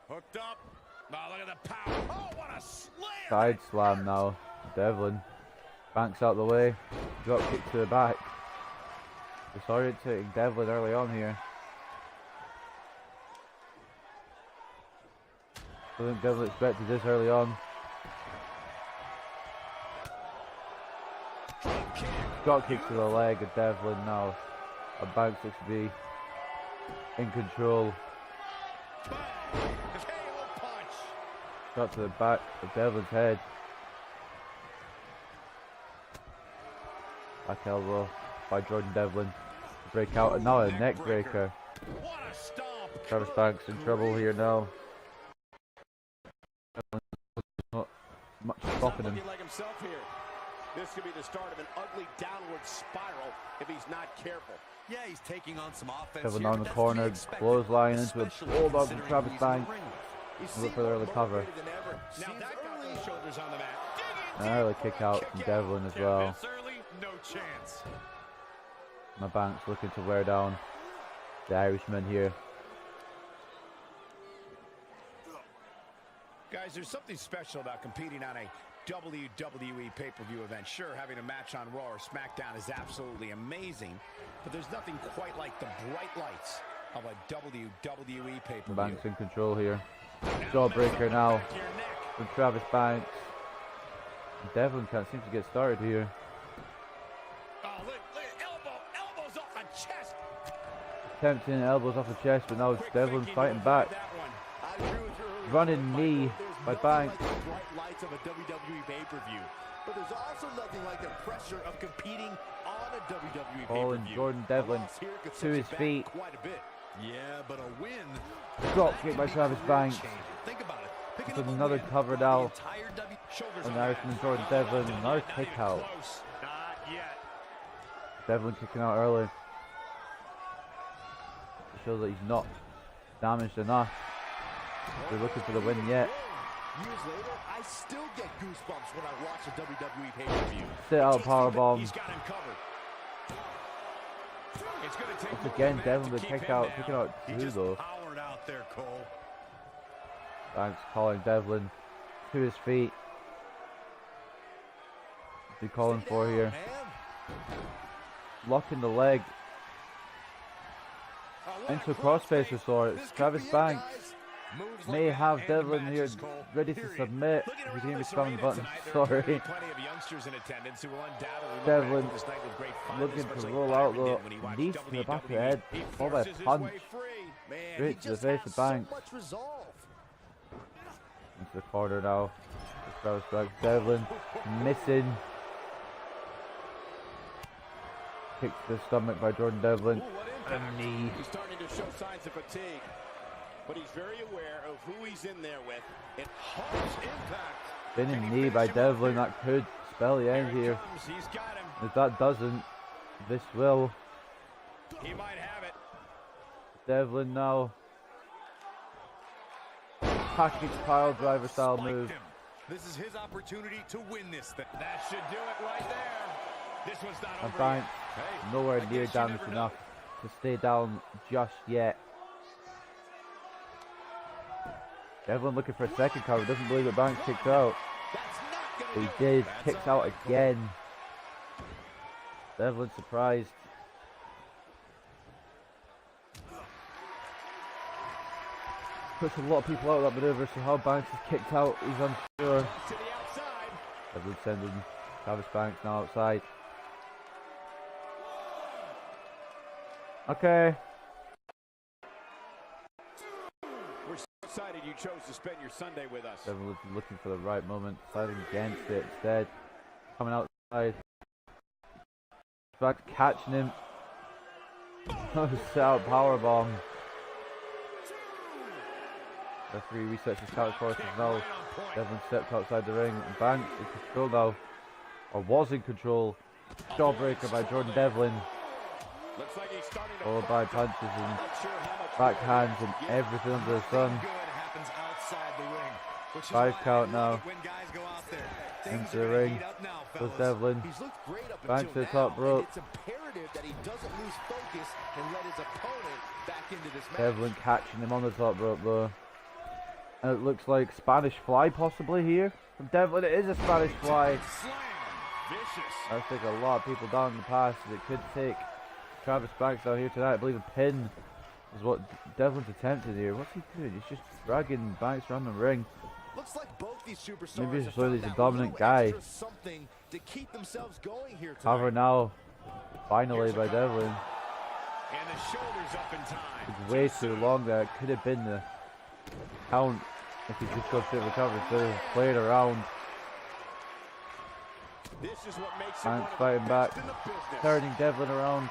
Hooked up. Oh, look at the power. Oh, what a slam. Side slam now. Devlin. Banks out the way. Drop kick to the back. Disorientating Devlin early on here. I think Devlin expected this early on. Drop kick to the leg of Devlin now. And Banks looks to be in control. Shot to the back of Devlin's head. Back elbow by Jordan Devlin. Break out, and now a neck breaker. Travis Banks in trouble here now. Not much stopping him. This could be the start of an ugly downward spiral if he's not careful. Yeah, he's taking on some offense. Devlin on the corner, clothesline into a bulldog from Travis Banks. Look for the early cover. Now that got those shoulders on the mat. An early kick out from Devlin as well. No chance. My Banks looking to wear down the Irishman here. Guys, there's something special about competing on a WWE pay-per-view event. Sure, having a match on Raw or SmackDown is absolutely amazing, but there's nothing quite like the bright lights of a WWE pay-per-view. Banks in control here. Jawbreaker now from Travis Banks. Devlin can't seem to get started here. Oh, look, elbows off the chest. Attempting elbows off the chest, but now Devlin fighting back. Running knee by Banks. Bright lights of a WWE pay-per-view. But there's also nothing like the pressure of competing on a WWE Calling pay-per-view. Jordan Devlin to his feet. Quite a bit. Yeah, but a win. Drop kick by Travis Banks. Think about it. With another cover now. And Irishman Jordan Devlin. Another kick out. Not yet. Devlin kicking out early. It shows that he's not damaged enough. They're looking for the win yet. Years later, I still get goosebumps when I watch a WWE pay-per-view. Sit out powerbomb. He's got him covered. It's gonna take Once again, Devlin with kick out, kicking out two though. Powered out there, Cole. Banks calling Devlin to his feet. What's he calling for here? Locking the leg into a crossface restore. It's Travis Banks. May have Devlin here ready to submit. He didn't respond to the button. Sorry. Devlin looking to roll out though. Knee to the back of the head. Followed by a punch. Straight to the face of Banks. Into the corner now. Travis Banks. Devlin missing. Kick to the stomach by Jordan Devlin. And knee. He's starting to show signs of fatigue, but he's very aware of who he's in there with. It harsh impact. Spinning knee by Devlin. That could spell the end here. He's got him. If that doesn't, this will. He might have it. Devlin now. Package pile driver style move. This is his opportunity to win this thing. That should do it right there. This one's not And over Banks yet. Hey, nowhere I near guess you damaged never enough to stay down just yet. Devlin looking for a second cover. Doesn't believe that Banks kicked out. But he did. Kicks out again. Devlin surprised. puts a lot of people out of that maneuver, so how Banks is kicked out, he's unsure. To the outside. Devlin sending Travis Banks now outside. Okay. We're so excited you chose to spend your Sunday with us. Devlin looking for the right moment, deciding against it instead. Coming outside. Back catching him. Set out powerbomb. Referee resets his count for us as well. Devlin stepped outside the ring. And Banks in control now. Or was in control. Jawbreaker by Jordan Devlin. Looks like he's starting to Followed by punches and backhands and everything under the sun. 5 count now. Into the ring. Goes Devlin. He's looked great up Banks to until the top now, rope. and it's imperative that he doesn't lose focus and let his opponent back into this match. Devlin catching him on the top rope though. And it looks like Spanish Fly possibly here from Devlin. It is a Spanish Fly. That's taken a lot of people down in the past. It could take Travis Banks out here tonight. I believe a pin is what Devlin's attempted here. What's he doing? He's just dragging Banks around the ring. Looks like both these superstars Maybe have so found he's a that dominant little guy. extra something to keep themselves going here tonight. Cover now. Finally by Devlin. And the shoulders up in time. It's way too long there. It could have been the count if he just got to recover instead of playing around. This is what makes Banks fighting back. Turning Devlin around.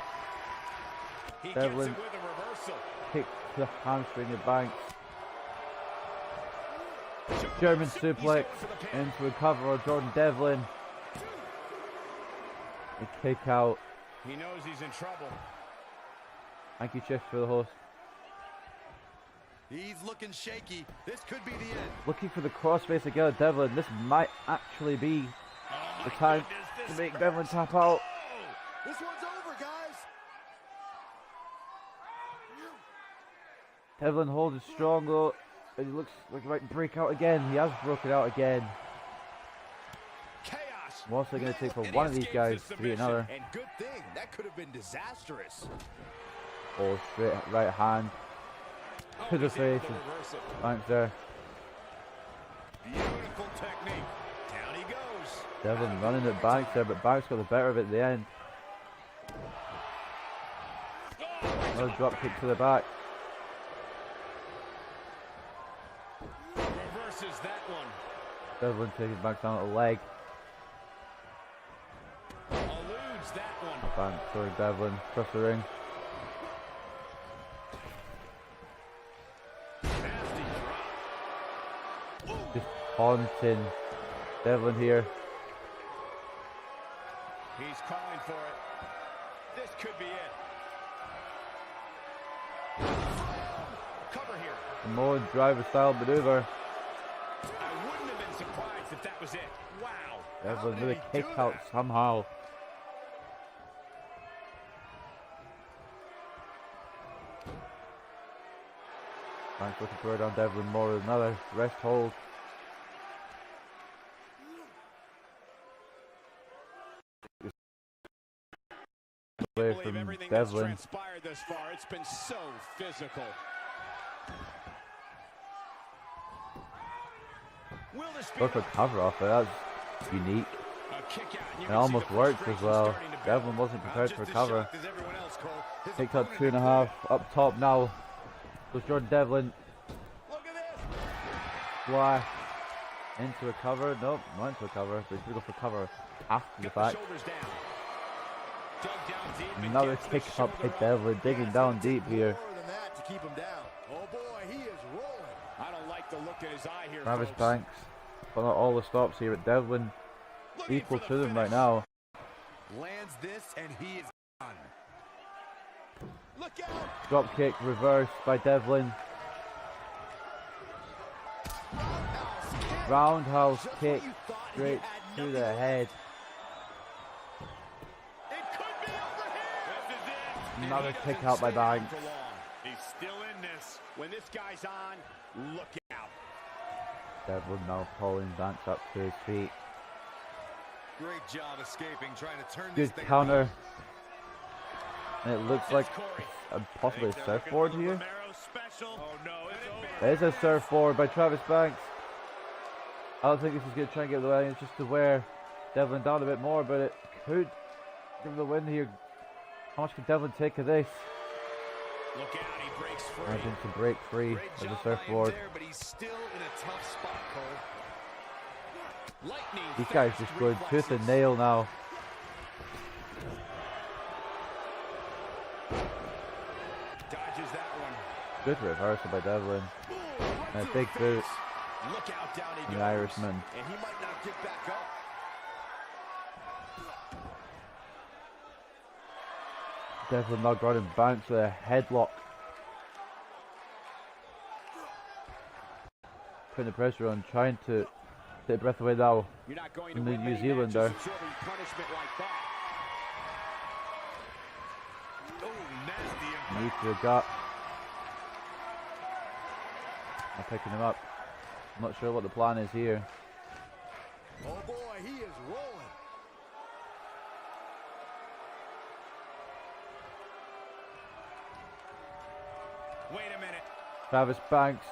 He Devlin gets it with a reversal. kick to the hamstring of Banks. German suplex into a cover of Jordan Devlin. A kick out. He knows he's in trouble. Thank you, Chief, for the host. He's looking shaky. This could be the end. Looking for the crossface again of Devlin. This might actually be the time to make Devlin tap out. This one's over, guys. Devlin holding strong though. It looks like he might break out again. He has broken out again. Chaos. What's it going to take for one of these guys to beat another? And good thing, that could have been disastrous. Oh, straight right hand to the face. Banks there. Beautiful technique. Down he goes. Devlin running at Banks there, but Banks got the better of it at the end. Another drop kick to the back. Reverses that one. Devlin taking Banks down at the leg. Eludes that one. Banks throwing Devlin across the ring. Nasty drop. Just haunting Devlin here. He's calling for it. This could be it. Cover here. Samoan driver style maneuver. I wouldn't have been surprised if that was it. Wow. Devlin with a kick out somehow. Banks looking to wear down Devlin more with another rest hold. Away from everything that's Devlin. transpired thus far. It's been so physical. Will this be Look for cover off it. That's unique. a kick out? You It can almost see the worked as frustration well. starting to build. Devlin wasn't prepared for Just as cover. shocked as everyone else, Cole. His Takes up opponent 2.5 up top now. Goes Jordan Devlin. Look at this. Fly into a cover. Nope, not into a cover. But he's going to go for cover after the Got the fact. shoulders down. Dug down deep and Another gets the kick up by shoulder up. Devlin, digging down deep here. More than that to keep him down. Oh boy, he is rolling. I don't like the look in his eye here, Travis folks. Banks. But not all the stops here, but Devlin Looking equal for to the them right finish. now. lands this, and he is done. Look out. Drop kick reversed by Devlin. Roundhouse Just kick when you thought he straight had to nothing the left. head. It could be over here. This is it. And Another he kick doesn't out by stay down Banks. for long. He's still in this. When this guy's on, look out. Devlin now pulling Banks up to his feet. Great job escaping, trying to turn Good this thing counter. around. And it looks like It's Corey. possibly a Think they're looking surfboard for the here. Romeros. special. Oh no, it's over. There's a surfboard by Travis Banks. I don't think this is going to try and get the way. It's just to wear Devlin down a bit more, but it could give him the win here. How much can Devlin take of this? Look out, he breaks free. Imagine to break free of the surfboard. There, but he's still in a tough spot, Cole. Lightning These guys just going tooth and nail now. dodges that one. Good reversal by Devlin. And a big boot Look out, down he from goes. the Irishman. And he might not get back up. Devlin now got him Banks with a headlock. Putting the pressure on, trying to take breath away now You're not going from to the win New many Zealander. matches absorbing punishment like that. Oh, nasty impact. Knee to the gut. I'm picking him up. I'm not sure what the plan is here. Oh boy, he is rolling. Wait a minute. Travis Banks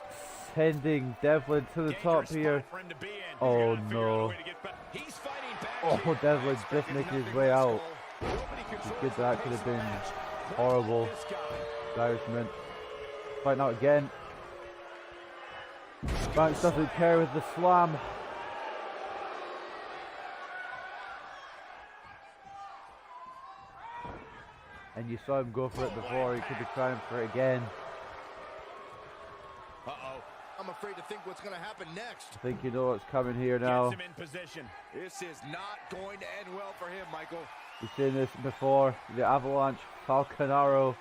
sending Devlin to the top Dangerous here. spot for him to be in. Oh, He's gotta figure out a no. way to get back. He's fighting back Oh, here. Devlin's just making his way out. Nobody controls Good, that could have been horrible. this guy. The Irishman fighting out again. Banks doesn't care with the slam. And you saw him go for it before, he could be trying for it again. Uh-oh. I'm afraid to think what's going to happen next. I think you know what's coming here now. Gets him in position. This is not going to end well for him, Michael. You've seen this before, the Avalanche Falcon Arrow.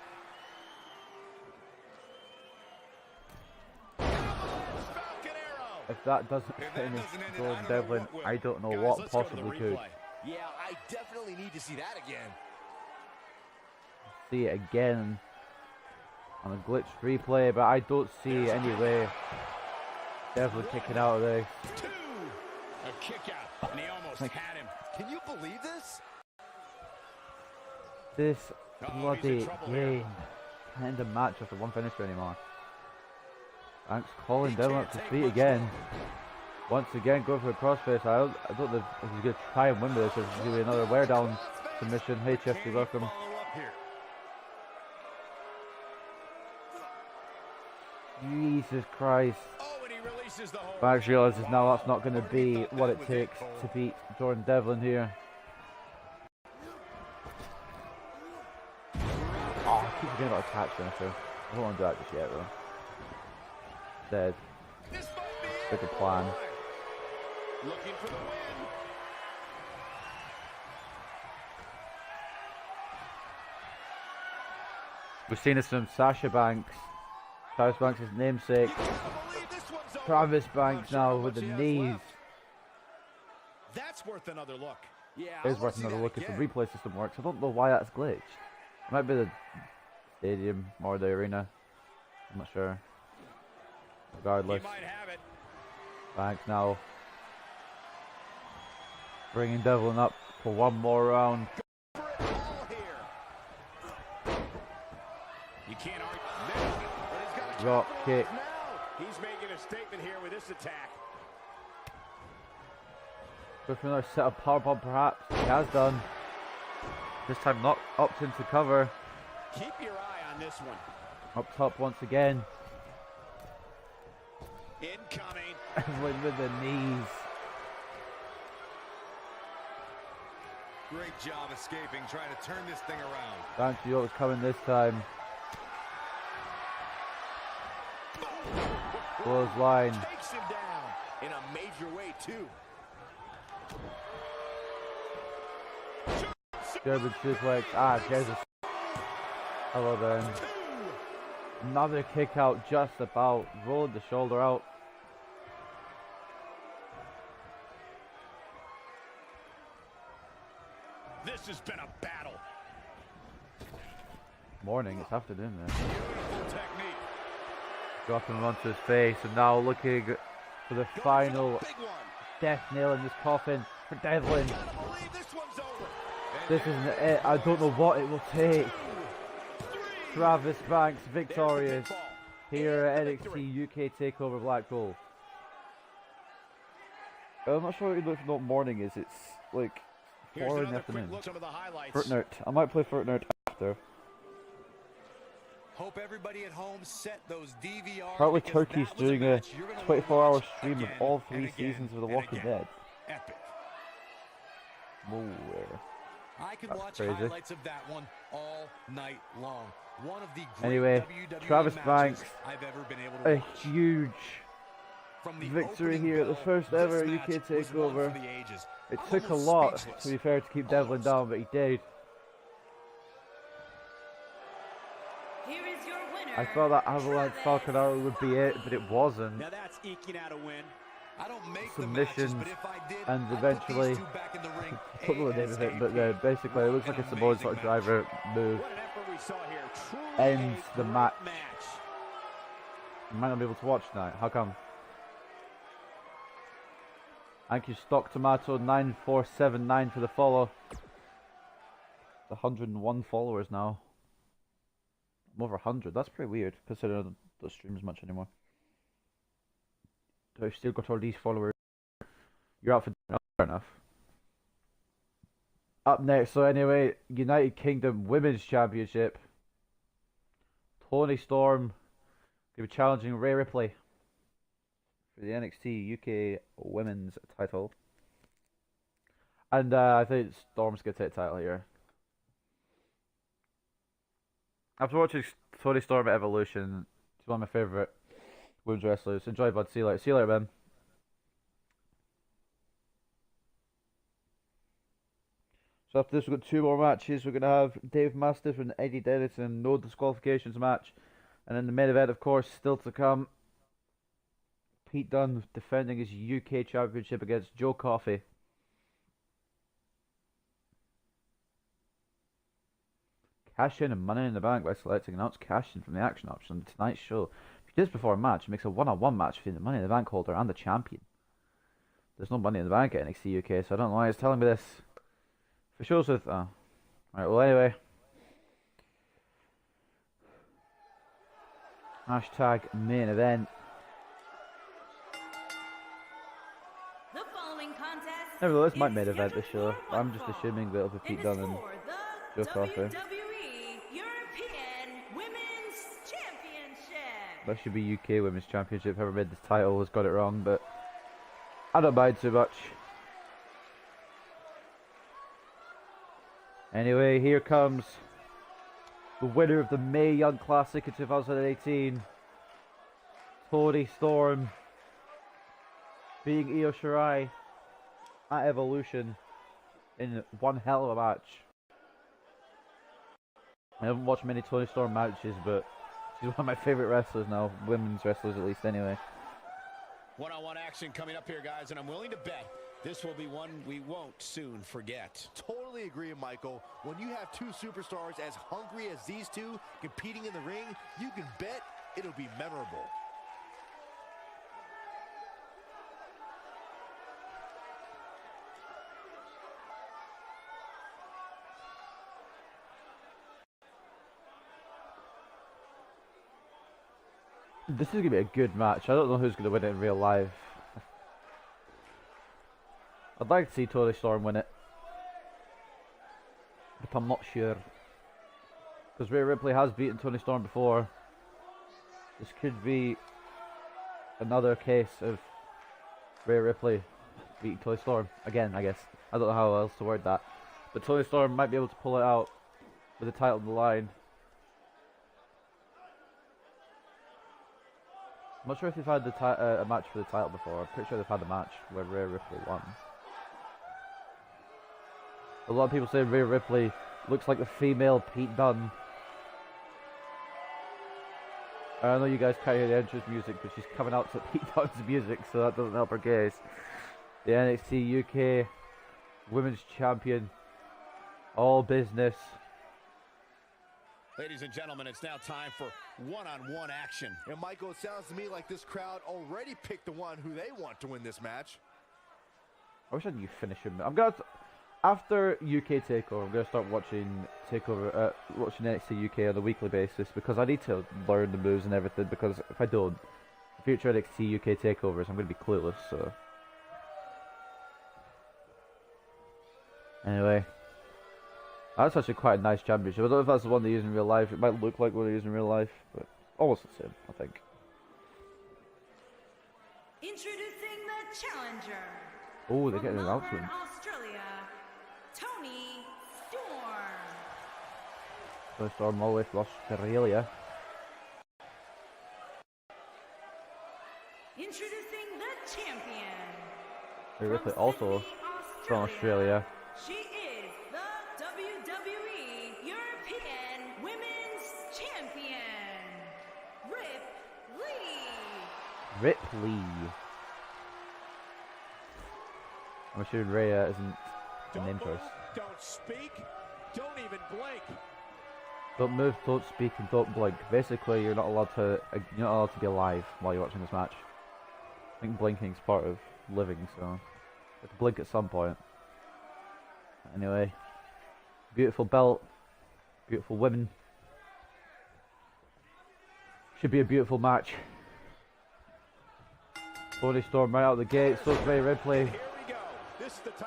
Falcon Arrow. If that doesn't If that finish doesn't end it, Golden I don't know Devlin, what will. I don't know Guys, what let's go to the possibly could. replay. Yeah, I definitely need to see that again. See it again on a glitched replay, but I don't see any way Devlin kicking out of this. Two. A kick out. And he almost had him. Can you believe this? This Uh-oh, he's in bloody trouble here. game can't end a match after one finisher anymore. Banks calling Devlin up to take feet much again. Once again, going for a crossface. I don't know if he's going to try and win with this. If it's going to be another wear down submission. Hey, Chesty, welcome. Follow up here. Jesus Christ. Oh, and he releases the hold. Banks realizes now that's not going to be what it takes to beat Jordan Devlin here. Oh, I keep forgetting about a catch finisher. I don't want to do that just yet though. Instead, This might be it. stick a plan. Looking for the win. We've seen this from Sasha Banks. Travis Banks' namesake. I believe this one's over. Travis Banks Not sure now how with much the he has knees. left. That's worth another look. Yeah, It is worth another look if the replay system works. I don't know why that's glitched. It might be the stadium or the arena. I'm not sure. He Regardless, might have it. Banks now bringing Devlin up for one more round. For it all here. You can't argue. Missed it, but he's got to Drop capitalize kick. now. He's making a statement here with this attack. Go for another set of powerbomb perhaps. He has done. This time not opting to cover. Keep your eye on this one. Up top once again. Incoming. Devlin with the knees. Great job escaping, trying to turn this thing around. Banks knew what was coming this time. Clothesline. Takes him down in a major way, too. German suplex. Ah, Jesus. Hello then. Another kick out just about. Rolled the shoulder out. This has been a battle. Morning, it's afternoon then. Beautiful technique. Dropping him onto his face and now looking for the final Big one. death nail in this coffin for Devlin. Gotta believe this one's over. This isn't it. I don't know what it will take. Travis Banks victorious. here at NXT UK TakeOver Blackpool. I'm not sure what morning is. It's like 4 in the afternoon. Fortnite. I might play Fortnite after. Hope everybody at home set those DVRs. Apparently Turkey's doing a 24-hour stream of all 3 seasons of The Walking Dead. Epic. Whoa. I could That's watch crazy. highlights of that one all night long. One of the great Anyway, WWE Travis matches Banks, I've ever been able to a watch. huge From the victory opening here at the bell, first this ever match UK was one TakeOver. for the ages. It I'm took a almost lot, speechless. to be fair, to keep Devlin down, but he did. Here is your winner. I thought that Avalanche Falcon Arrow would be it, but it wasn't. Now that's eking out a win. I don't make Submissions, the matches, but if I did, and I'd put eventually, these two back in the ring I don't know the name of it, but basically it looks like a Samoan sort of driver move. What an effort we saw here. Truly Ends a the great match. match. You might not be able to watch tonight. How come? Thank you, Stock Tomato 9479 for the follow. 101 followers now. I'm over 100. That's pretty weird, considering I don't stream as much anymore. Do I still got all these followers? You're out for dinner. Fair enough. Up next, so anyway, United Kingdom Women's Championship. Toni Storm going to be challenging Rhea Ripley for the NXT UK Women's title. And I think Storm's going to take the title here. After watching Toni Storm at Evolution, she's one of my favourite women's wrestlers. Enjoy, bud. See you later. See you later, man. So after this, we've got 2 more matches. We're going to have Dave Mastiff and Eddie Denison, no disqualifications match. And then the main event, of course, still to come. Pete Dunne defending his UK Championship against Joe Coffey. Cash in and Money in the Bank by selecting announce cash in from the action option on tonight's show. If you do this before a match, it makes a one-on-one match between the Money in the Bank holder and the champion. There's no Money in the Bank at NXT UK, so I don't know why it's telling me this. For shows with... Alright, well anyway. Hashtag main event. The following contest Nevertheless, this might is main event this show. scheduled for I'm one just fall. assuming that it'll be Pete It is Dunne and for Joe the Coffey. WWE European Women's Championship. That should be UK Women's Championship. Whoever made this title has got it wrong, but I don't mind too much. Anyway, here comes the winner of the Mae Young Classic in 2018, Toni Storm, being Io Shirai at Evolution in one hell of a match. I haven't watched many Toni Storm matches, but she's one of my favourite wrestlers now, women's wrestlers at least anyway. One-on-one action coming up here, guys, and I'm willing to bet this will be one we won't soon forget. Totally agree, Michael. When you have 2 superstars as hungry as these two competing in the ring, you can bet it'll be memorable. This is going to be a good match. I don't know who's going to win it in real life. I'd like to see Toni Storm win it, but I'm not sure. Because Rhea Ripley has beaten Toni Storm before. This could be another case of Rhea Ripley beating Toni Storm again, I guess. I don't know how else to word that. But Toni Storm might be able to pull it out with the title on the line. I'm not sure if they've had a match for the title before. I'm pretty sure they've had a match where Rhea Ripley won. A lot of people say Rhea Ripley looks like the female Pete Dunne. I know you guys can't hear the entrance music, but she's coming out to Pete Dunne's music, so that doesn't help her case. The NXT UK Women's Champion. All business. Ladies and gentlemen, it's now time for one-on-one action. And Michael, it sounds to me like this crowd already picked the one who they want to win this match. I wish I knew finish him. after UK Takeover, I'm gonna start watching watching NXT UK on a weekly basis because I need to learn the moves and everything. Because if I don't, future NXT UK Takeovers, I'm gonna be clueless. So anyway, that's actually quite a nice championship. I don't know if that's the one they use in real life. It might look like what they use in real life, but almost the same, I think. Introducing the challenger. Oh, they're from getting Melbourne, announcements. Australia, Toni Storm. So Storm all the way from Australia. Introducing the champion. Ripley from also Sydney, from Australia. She is the WWE European Women's Champion, Ripley. I'm assuming Rhea isn't a name choice. Don't speak. Don't even blink. Don't move, don't speak, and don't blink. Basically, you're not allowed to be alive while you're watching this match. I think blinking's part of living, so you have to blink at some point. Anyway, beautiful belt, beautiful women. Should be a beautiful match. Toni Storm right out of the gate, so is Ripley.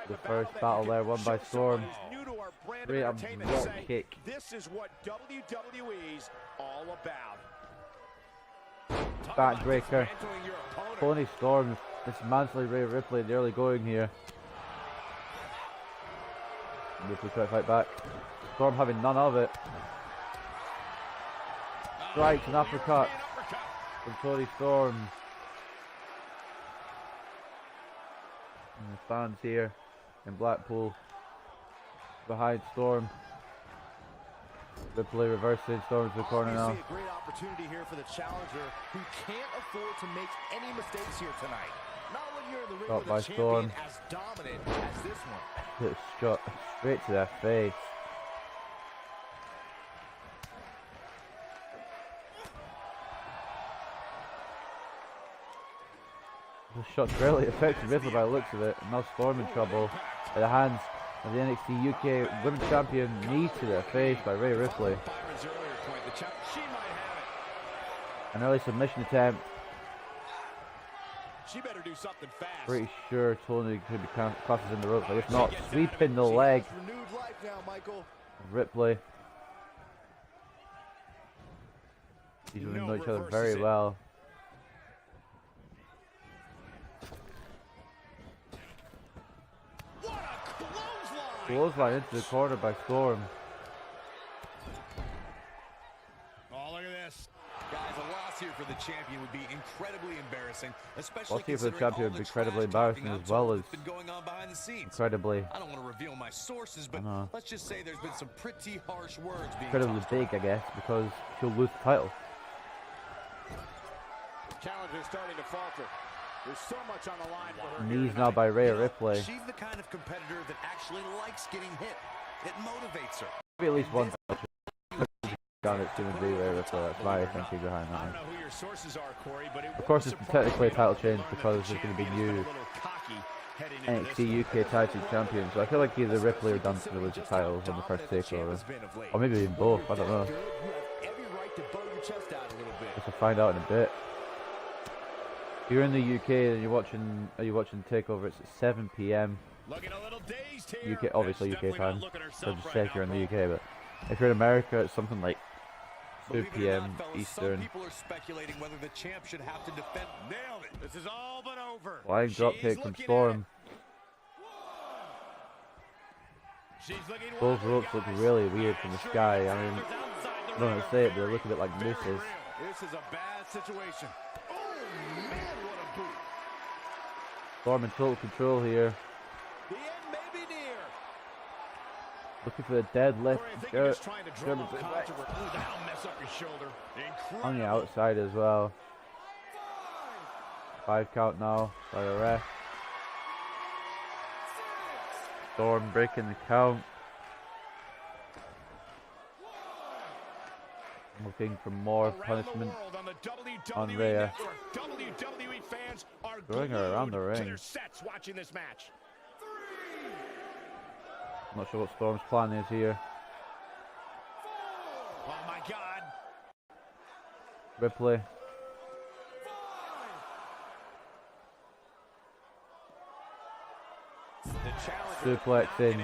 The first battle there won by Storm. Great drop kick. This is what WWE's all about. Backbreaker. Toni Storm dismantling Rhea Ripley in the early going here. Ripley trying to fight back. Storm having none of it. Strikes and uppercut from Toni Storm. And the fans here in Blackpool behind Storm. Ripley reversing Storm to the corner now. A great opportunity here for the challenger who can't afford to make any mistakes here tonight. Not when you're in the ring Shot with by a Storm. champion as dominant as this one. Hit a shot straight to their face. The shot's barely affected Ripley by the looks of it. And now Storm in trouble by the hands of the NXT UK Women's Champion. Knee to the face by Rhea Ripley. An early submission attempt. She better do something fast. Pretty sure Toni could be classes in the ropes. If not, sweeping the leg. Ripley. These women know each other very well. Clothesline into the corner by Storm. Oh, look at this. Guys, a loss here for the champion would be incredibly embarrassing, especially Loss here for the champion would be incredibly embarrassing as well as going on behind the scenes. Incredibly. I don't want to reveal my sources, but let's just say there's been some pretty harsh words being Incredibly big, I guess, because she'll lose the title. Challenger's starting to falter. There's so much on the line for her. Knees now by Rhea Ripley. She's the kind of competitor that actually likes getting hit. It motivates her. Maybe at least one done it's going to be Rhea Ripley. That's my thinking behind that. I don't know who your sources are, Corey, but Of course, it's technically a title change because there's going to be new NXT UK Tag Team Champions. So I feel like either Ripley or Dunne will lose the titles on the first takeover, or maybe even both. I don't know. We'll find out in a bit. If you're in the UK and you're watching Takeover, it's at 7 PM. UK, obviously UK time. So just say if you're in the UK, but if you're in America, it's something like 2 PM Eastern. People are speculating whether the champ should have to defend. Nailed it. This is all but over. Flying dropkick from Storm. Those ropes look really weird from the sky. I mean, I don't know how to say it, but they look a bit like nooses. This is a bad situation. Storm in total control here. The end may be near. Looking for the deadlift. On the outside as well. 5 count now by the ref. Storm breaking the count. Looking for more punishment on Rhea. WWE fans are throwing her around the ring. watching this match. I'm not sure what Storm's plan is here. Oh my God. Ripley. Suplex in.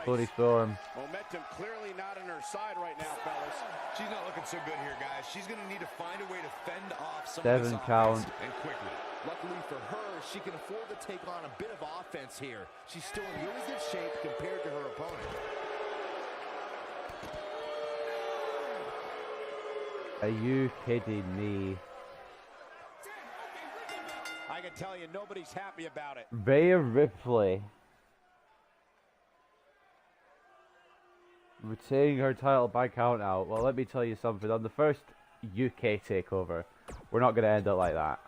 Toni Storm. Momentum clearly not on her side right now, fellas. She's not looking so good here, guys. She's going to need to find a way to fend off some of 7 this offense, count. and quickly. Luckily for her, she can afford to take on a bit of offense here. She's still in really good shape compared to her opponent. Are you kidding me? I can tell you nobody's happy about it. Rhea Ripley retaining her title by count out. Well, let me tell you something. On the first UK takeover, we're not going to end it like that.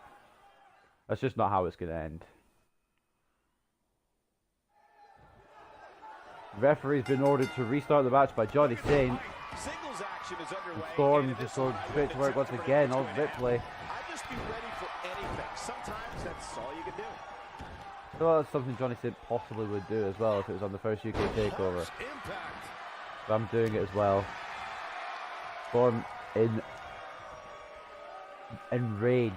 That's just not how it's going to end. The referee's been ordered to restart the match by Johnny Saint. Singles action is underway. Storm just goes straight to work once again on Ripley. I'd just be ready for anything. Sometimes that's all you can do. Well, that's something Johnny Saint possibly would do as well if it was on the first UK takeover. But I'm doing it as well. Storm enraged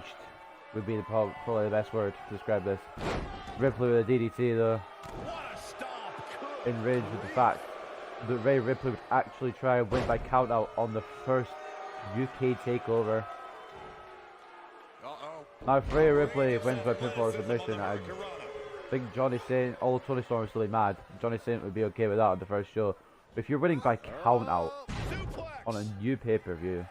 would be probably the best word to describe this. Ripley with a DDT though. What a stomp. Enraged with the fact that Rhea Ripley would actually try and win by count out on the first UK takeover. Now if Rhea Ripley wins by pinfall or submission, I think Johnny Saint, although Toni Storm is really mad, Johnny Saint would be okay with that on the first show. But if you're winning by count out on a new pay-per-view,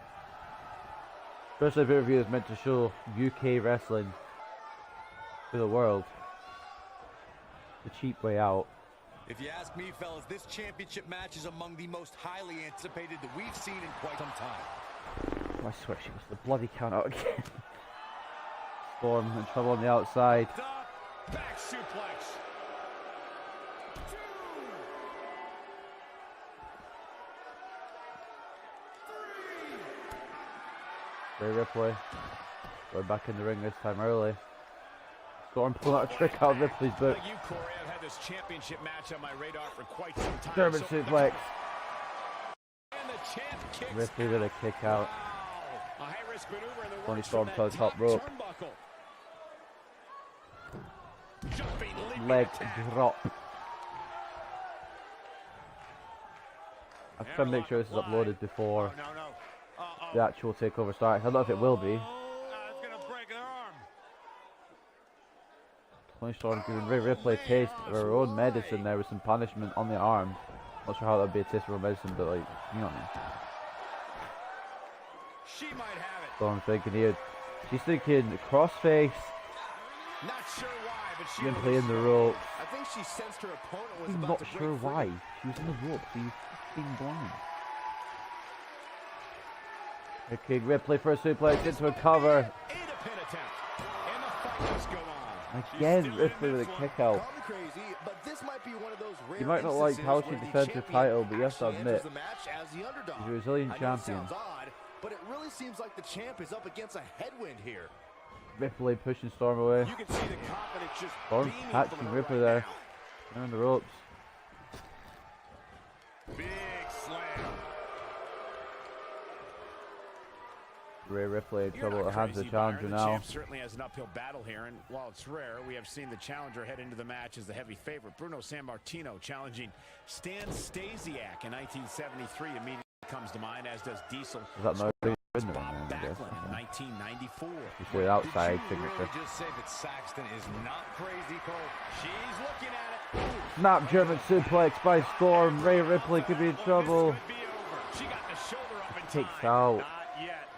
especially a pay-per-view is meant to show UK wrestling to the world, the cheap way out. If you ask me, fellas, this championship match is among the most highly anticipated that we've seen in quite some time. Oh, I swear she was the bloody count out again. Storm in trouble on the outside. Back suplex. Rhea Ripley going back in the ring this time early. Storm pulling out a trick out of Ripley's boot. Like you, Corey, I've had this championship match on my radar for quite some time. German suplex. And the champ kicks Ripley with a kick out. Wow. A high-risk maneuver in the Toni works Storm from to the that top rope. turnbuckle. Jumping, leaping Leg attack. drop. I'm trying to make sure this is uploaded before No. the actual takeover starts. I don't know if it will be. It's gonna break her arm. Toni Storm giving Rhea Ripley a taste of her own medicine there with some punishment on the arm. Not sure how that would be a taste of her own medicine, but like, you know what I mean. She might have it. Storm's thinking here. She's thinking crossface. Not sure why, but she Ripley in the ropes. I think she sensed her opponent was I'm about not to break sure free. why. She was in the ropes. She's being blind. Okay, Ripley for a suplex into a cover. And a pin attempt. And the fight must go on. Again, Ripley with a kick out. Call me crazy, but this might be one of those rare You might not like instances how she where the defends her champion title, but you have to actually admit, enters the match as the underdog. she's a resilient I know it champion. sounds odd, but it really seems like the champ is up against a headwind here. Ripley pushing Storm away. You can see the confidence just Storm beaming catching from her Ripley right there. now. They're in the ropes. Big slam. Rhea Ripley in You're trouble at not the hands of the crazy, challenger Byron. The now. champ certainly has an uphill battle here, and while it's rare, we have seen the challenger head into the match as the heavy favorite. Bruno Sammartino challenging Stan Stasiak in 1973 immediately comes to mind, as does Diesel. Is that no in the ring, Bob I guess? Backlund in 1994. You see the outside Did you signature. really just say that Saxton is not crazy, Cole? She's looking at it. Snap German suplex by Storm. Rhea Ripley could be in trouble. This could be over. She got the shoulder up in Kicks time. out. Not yet.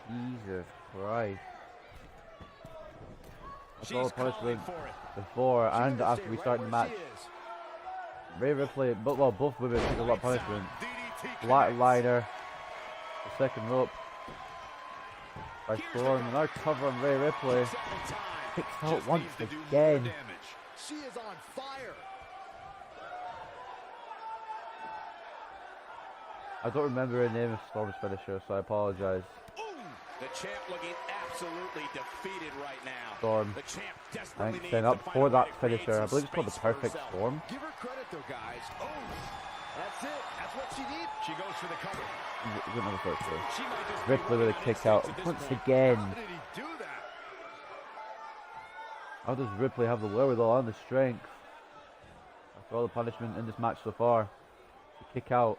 Jesus Christ. That's all She's the punishment calling for it. before She's and gonna after stay we right start the where match. she is. Rhea Ripley, well, both women took a lot of punishment. DDT Flatliner, the second rope by Storm, and now cover on Rhea Ripley. Kicks out once again. She is on fire. I don't remember her name of Storm's finisher, so I apologise. The champ looking absolutely defeated right now. Storm. The champ desperately needs Then up to for find a way that to create finisher. I some believe it's called the space for Perfect herself. Storm. Give her credit though, guys. Oh, that's it. That's what she needs. She goes for the cover. Another first two. She might just be Ripley with a running kick on out instincts at this once point. again. How did he do that? How does Ripley have the wherewithal and the strength after all the punishment in this match so far to kick out?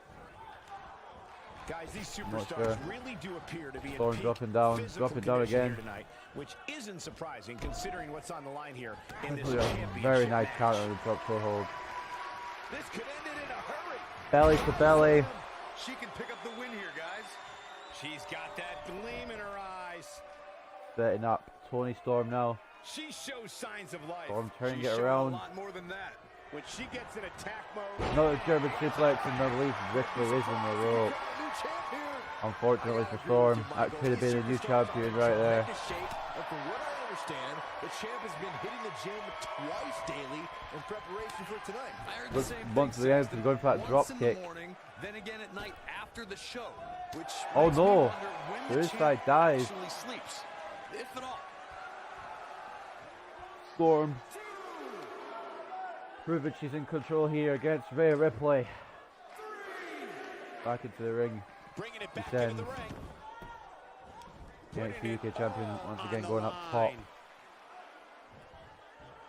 Guys, these Not superstars sure. really do appear to be in Storm peak dropping down physical dropping down condition again. here tonight, which isn't surprising considering what's on the line here in this Ripley, a championship very nice match. counter on the drop toe hold. This could end it in a hurry. Belly to belly. She can pick up the win here, guys. She's got that gleam in her eyes. Setting up Toni Storm now. She shows signs of life. Storm turning She's it shown around. a lot more than that. When she gets in attack mode, Another German suplex, and I believe Ripley is in the rope. New champ here. Unfortunately for Storm, that could have been a new champion right there. And from what I understand, the champ has been hitting the gym twice daily in preparation for tonight. I heard Look, the same once thing, again, Saxton. going for that Once drop in kick. the morning, then again at night after the show. Which Oh makes me no, wonder when the suicide champ dive. actually sleeps, if at all. Storm proving she's in control here against Rhea Ripley. Back into the ring. bringing it back Descends. into the ring. NXT UK champion once again going up top.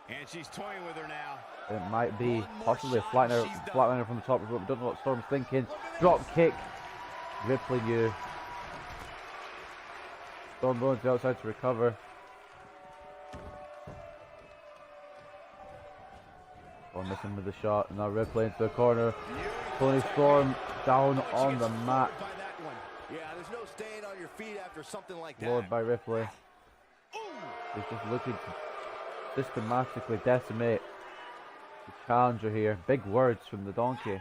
And she's toying with her now. It might be One more possibly a shot flatliner, and she's done. flatliner from the top rope. Don't know what Storm's thinking. Drop kick. Ripley knew. Storm going to the outside to recover. Storm missing with the shot. Now Ripley into the corner. Toni Storm down on the mat. By that one. Yeah, there's no staying on your feet after something like that. Floored by Ripley. He's just looking to systematically decimate the challenger here. Big words from the donkey.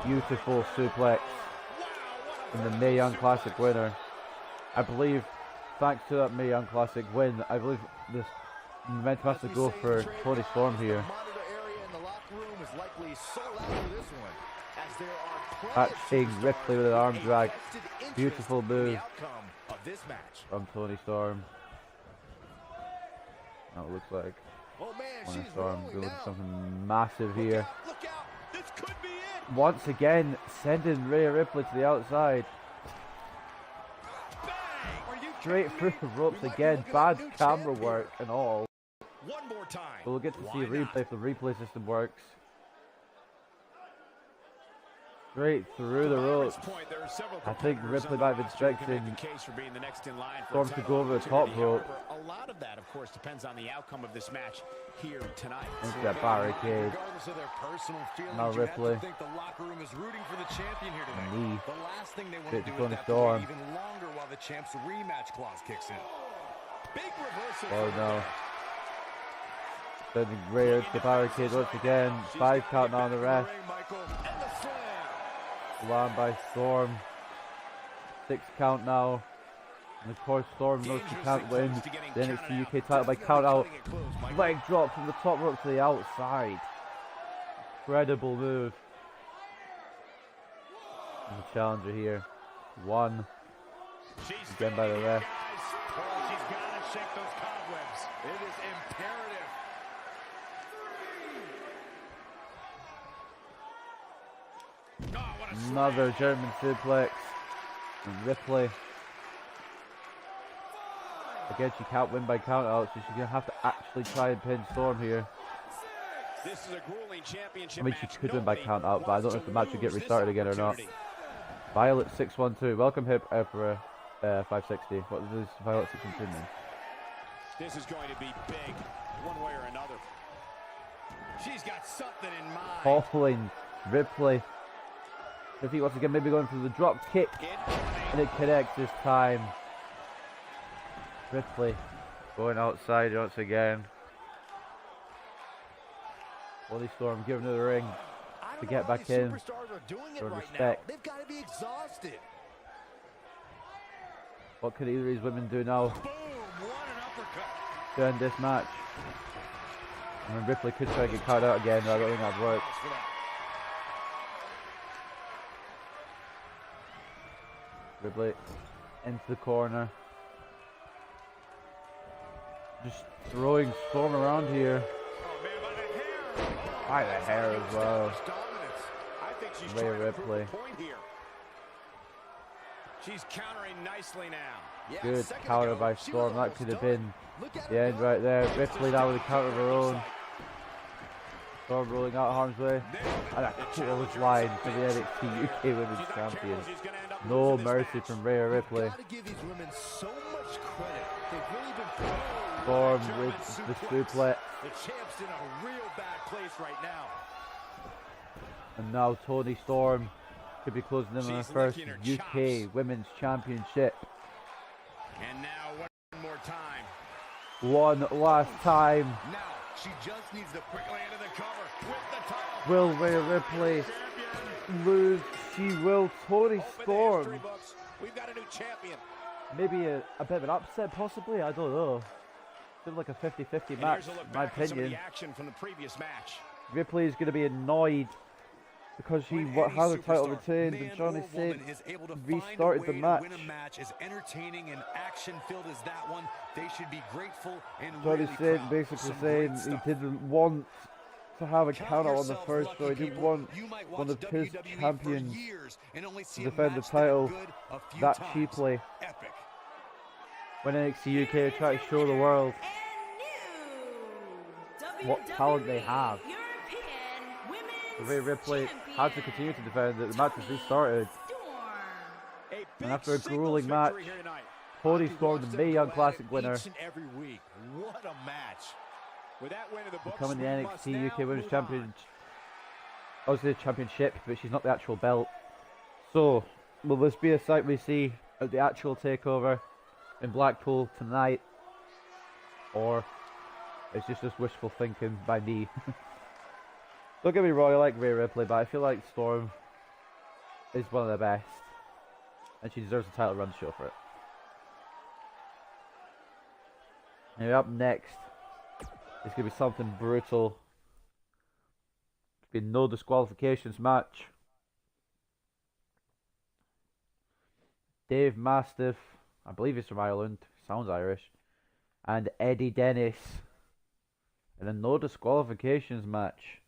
Beautiful suplex from the Mae Young Classic winner. I believe, thanks to that Mae Young Classic win, I believe this momentum has to go for Toni Storm here. The monitor area in the locker room is likely sold out for this one, as there are plenty of Catching superstars Ripley with an arm with a drag. vested interest Beautiful in the move outcome of this match. from Toni Storm. That looks like Oh man, Toni she's Storm rolling doing now. something massive here. Look out! This could be it! Once again, sending Rhea Ripley to the outside. Bang! Are you Straight through the ropes again. Bad camera work and all. One more time. But we'll get to see a Why not? replay if the replay system works. Straight through the ropes. Point, there are several I think competitors Ripley on the might have roster who can expected make the case for being the next in line for Storm a to title go over the top opportunity. rope. However, a lot of that, of course, depends on the outcome of this match here tonight. Into that barricade. Regardless of their personal feelings, Now you have Ripley. to think the locker room is rooting for the champion here today. Knee. The last thing they want Hit to do Toni is have to Storm. wait even longer while the champ's rematch clause kicks in. Big reversal. Oh from no. there. Sending Rhea to the barricade once again. 5 count now on the ref. And the slam. Slam by Storm. 6 count now. And of course Storm knows she can't win the NXT UK title by count out. Leg drop from the top rope to the outside. Incredible move. And the challenger here. 1. She's Again by the ref. guys. Oh, she's got to shake those cobwebs. It is imperative. Oh, what a Another German suplex. And Ripley. Again, she can't win by count out, so she's going to have to actually try and pin Storm here. This is a grueling championship I mean, she match. could win by Nobody count out, but I don't know if the match would get restarted again or not. Violet 612. Welcome, Hip Emperor 560. What does this Violet 612 mean? This is going to be big, one way or another. She's got something in mind. Falling Ripley. I think once again, maybe going for the drop kick, and it connects this time. Ripley going outside once again. Toni Storm giving her the ring I to don't get know how back these in. superstars are doing it Showing right respect. now. They've got to be exhausted. What can either of these women do now Boom, what an uppercut. to end this match? I mean, Ripley could try to get caught out again, but I don't think that'd work. Ripley into the corner. Just throwing Storm around here. By the hair as well. Rhea Ripley. She's countering nicely now. Good counter by Storm. That could have been the end right there. Ripley now with a counter of her own. Storm rolling out harm's way. And a close line for the NXT UK Women's Champion. No mercy from Rhea Ripley. Storm with the suplex. The champ's in a real bad place right now. And now Toni Storm could be closing in on her first UK Women's Championship. And now one more time. One last time. Now she just needs to quickly into the cover with the title. Will Rhea Ripley lose? She will. Toni Storm. We've got a new champion. Maybe a bit of an upset, possibly. I don't know. Feels like a 50-50 match, in my opinion. From the previous match. Ripley is going to be annoyed because she has her title retained, and Johnny said restarted the match. As entertaining and action-filled as that one, they should be grateful and Johnny said basically saying he didn't want to have a count out on the first, so he didn't want one of his champions to defend the title that cheaply. When NXT UK are trying to show the world what talent they have. Rhea Ripley had to continue to defend it. The match was restarted. And after a grueling match, Toni Storm, the Mae Young Classic winner, What a match. With that win in the books, becoming the NXT UK Women's Champion. Obviously the championship, but she's not the actual belt. So, will this be a sight we see at the actual TakeOver in Blackpool tonight? Or it's just wishful thinking by me? Don't get me wrong, I like Rhea Ripley, but I feel like Storm is one of the best. And she deserves a title run to show for it. Now up next, it's going to be something brutal. It's been no disqualifications match. Dave Mastiff, I believe he's from Ireland, sounds Irish, and Eddie Dennis in a no disqualifications match.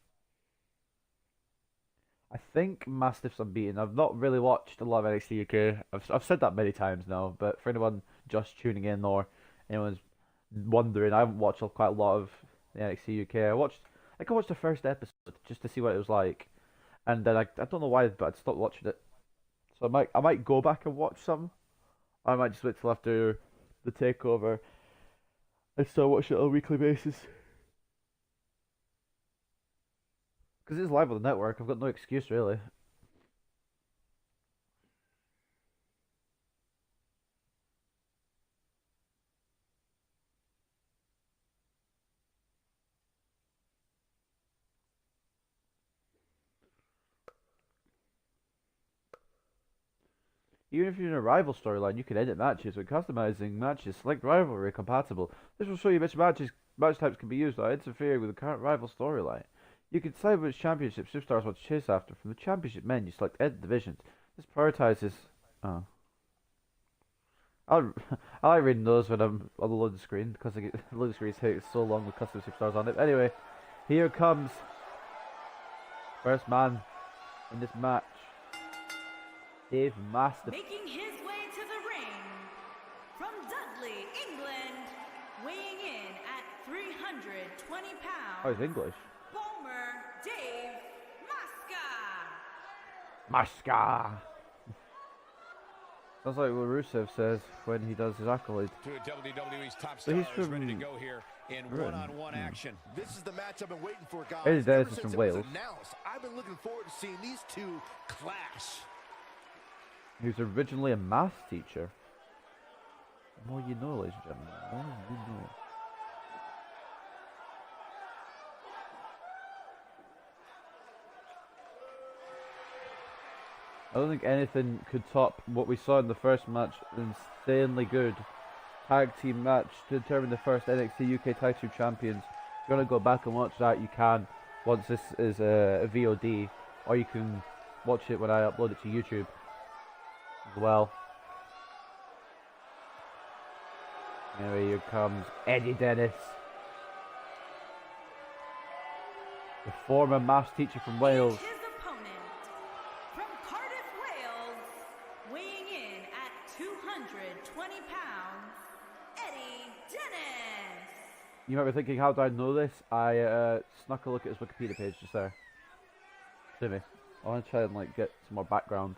I think Mastiff's unbeaten. I've not really watched a lot of NXT UK. I've said that many times now, but for anyone just tuning in or anyone's wondering, I haven't watched quite a lot of the NXT UK. I watched the first episode just to see what it was like, and then I don't know why, but I stopped watching it. So I might go back and watch some. I might just wait till after the TakeOver and start watching it on a weekly basis. Because it's live on the network, I've got no excuse really. Even if you're in a rival storyline, you can edit matches with customizing matches, select rivalry compatible. This will show you which match types can be used without interfering with the current rival storyline. You can decide which championship superstars want to chase after. From the championship menu, select edit divisions. This prioritizes... Oh. I like reading those when I'm on the loading screen, because the loading screen takes so long with custom superstars on it. Anyway, here comes first man in this match. Dave Mastiff. Making his way to the ring from Dudley, England, weighing in at 320 pounds. Oh, he's English. Bomber Dave Maska. Maska. Sounds like what Rusev says when he does his accolades. Two of WWE's top So he's stars from ready to go here in one-on-one action. This is the match I've been waiting for, guys. Eddie Dennis Ever is since from it was Wales. announced, I've been looking forward to seeing these two clash. He was originally a math teacher. The more you know, ladies and gentlemen. The more you know. I don't think anything could top what we saw in the first match. Insanely good tag team match to determine the first NXT UK Tag Team Champions. If you want to go back and watch that, you can once this is a VOD, or you can watch it when I upload it to YouTube as well. Anyway, here comes Eddie Dennis, the former maths teacher from Wales. His opponent from Cardiff, Wales, weighing in at 220 pounds, Eddie Dennis. You might be thinking, how do I know this? I snuck a look at his Wikipedia page just there. See me. I want to try and like get some more background.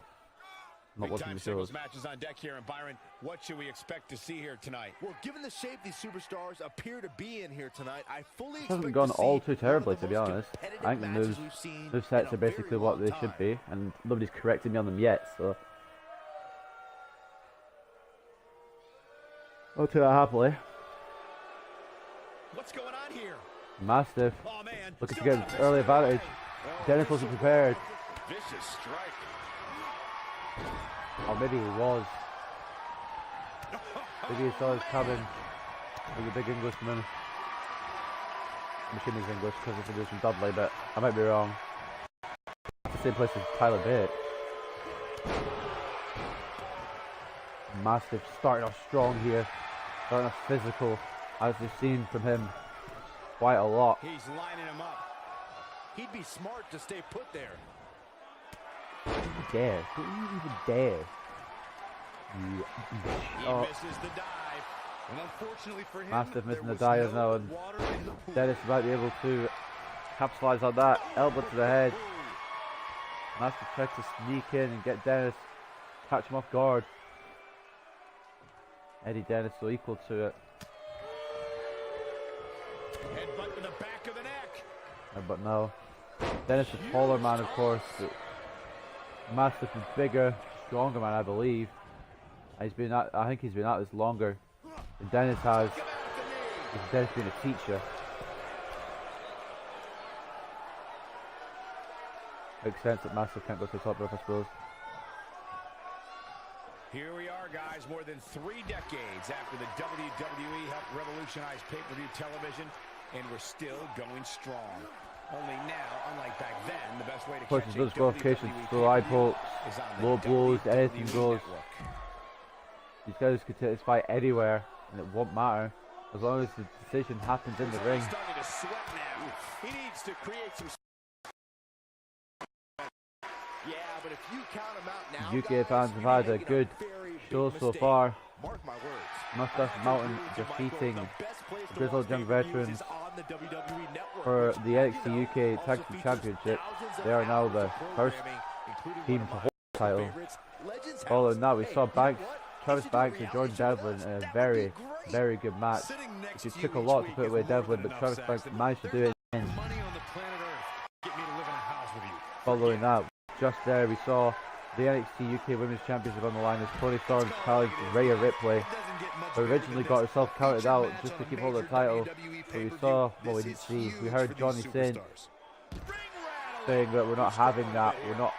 Not watching the shows. Matches on deck here, and Byron, what should we expect to see here tonight? Well, given the shape these superstars appear to be in here tonight, I fully expect Hasn't gone to see all too terribly, one of to the be most honest. I competitive think the matches moves, we've seen move sets in are a basically very what long they time. should be, and nobody's corrected me on them yet, so I'll take that happily. What's going on here? Mastiff, Oh man, looking to get an early advantage. Dennis wasn't prepared. vicious strike. Or maybe he was. Maybe he saw us coming. With a big Englishman. I'm assuming he's English because he's from Dudley, but I might be wrong. It's the same place as Tyler Bate. Mastiff starting off strong here. Starting off physical, as we've seen from him quite a lot. He's lining him up. He'd be smart to stay put there. Don't you dare. Don't you even dare. You He oh. misses the dive. And unfortunately for him, Mastiff missing there the was dive no now, and water in the pool. Dennis might be able to capitalize on that. Elbow to the head. Mastiff tries to sneak in and get Dennis, catch him off guard. Eddie Dennis so equal to it. Headbutt to the back of the neck. But no. Dennis is a taller man, of course. But Mastiff is bigger, stronger man, I believe. He's been at, I think he's been at this longer than Dennis has. Dennis been a teacher. Makes sense that Mastiff can't go to the top rope, I suppose. Here we are, guys, more than 3 decades after the WWE helped revolutionize pay-per-view television, and we're still going strong. Only now, unlike back then, the best way to catch a disqualification, WWE throw eye pay-per-view pokes, is on the low blows, WWE anything goes. Network. These guys could take this fight anywhere, and it won't matter as long as the decision happens in the ring. Starting to sweat now. He needs to create some. Yeah, but if you count him out now, UK fans have had a good show so far. Mark my words. Moustache Mountain defeating Grizzled young veterans for the NXT UK Tag Team Championship. They are now the first team to hold the title. Following that, we saw Travis Banks and Jordan Devlin in a very, very good match. It took a lot to put away Devlin, but Travis Banks managed to do it in the end. Following that, just there, we saw the NXT UK Women's Championship on the line as Toni Storm challenged Rhea Ripley, who originally got herself counted out just to keep hold of the title. But we saw, well, we didn't see, we heard Johnny saying that we're not having that, we're not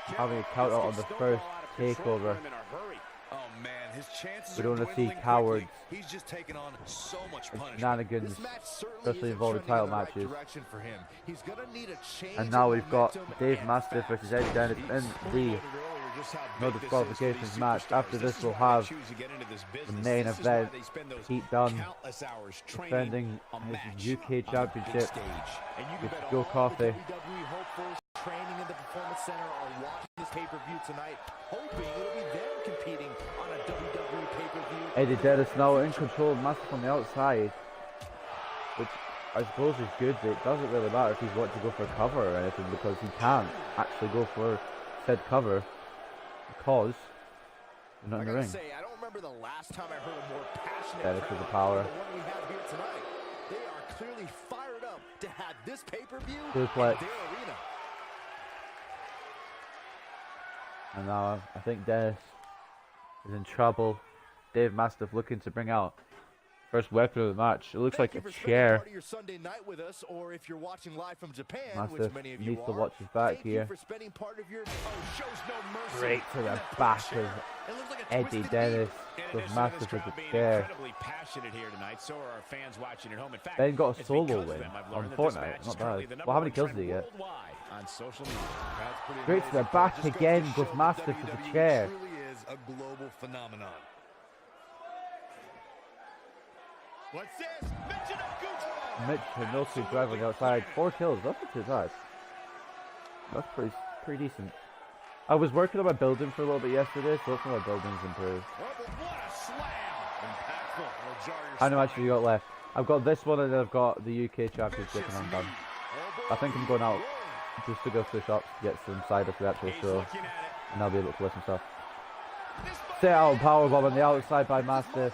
having a count out on the first takeover. We don't want to see cowards and shenanigans, especially involving title matches. And now we've got Dave Mastiff versus Eddie Dennis in the no disqualifications match. After this, we'll have the main event. Pete Dunne defending his UK Championship with Joe Coffey. Training in the Performance Center are watching this pay-per-view tonight, hoping it'll be them competing on a WWE pay-per-view. Eddie Dennis now in control, Mastiff on the outside, which I suppose is good. It doesn't really matter if he's wanting to go for cover or anything, because he can't actually go for said cover because he's not in the ring. I don't remember the last time I heard a more passionate Dennis crowd with the power. than the one we have here tonight. They are clearly fired up to have this pay-per-view Suplex. in their arena. And now I think Dennis is in trouble. Dave Mastiff looking to bring out First weapon of the match. It looks like a Thank you for spending chair. part of your Sunday night with us, or if you're watching live from Japan, which Mastiff many of you needs to are, watch his back thank here. you for spending part of your Shows no mercy. Straight to in the that back chair. of It looks like a Eddie twisted Dennis. knee. In With addition to this Mastiff crowd as a being chair. incredibly passionate here tonight, so are our fans watching at home. In fact, Ben got a it's solo because of win them I've on learned that this match Fortnite. is Not currently bad. the Well, how number many one kills trend did he get? worldwide on social media. That's pretty Straight to the amazing, back Cole. Just again, goes to goes show Mastiff that with the WWE chair. truly is a global phenomenon. What's this? Mitch Hinoki driving outside. 4 kills. That's not too bad. That's pretty decent. I was working on my building for a little bit yesterday, so hopefully my building's improved. What a slam! Impactful. Will jar your How many spine. matches you got left? I've got this one and then I've got the UK Championship and I'm done. I think I'm going out just to go to the shops to get some cider for the actual show. And I'll be able to play some stuff. Set out powerbomb on the outside by Mastiff.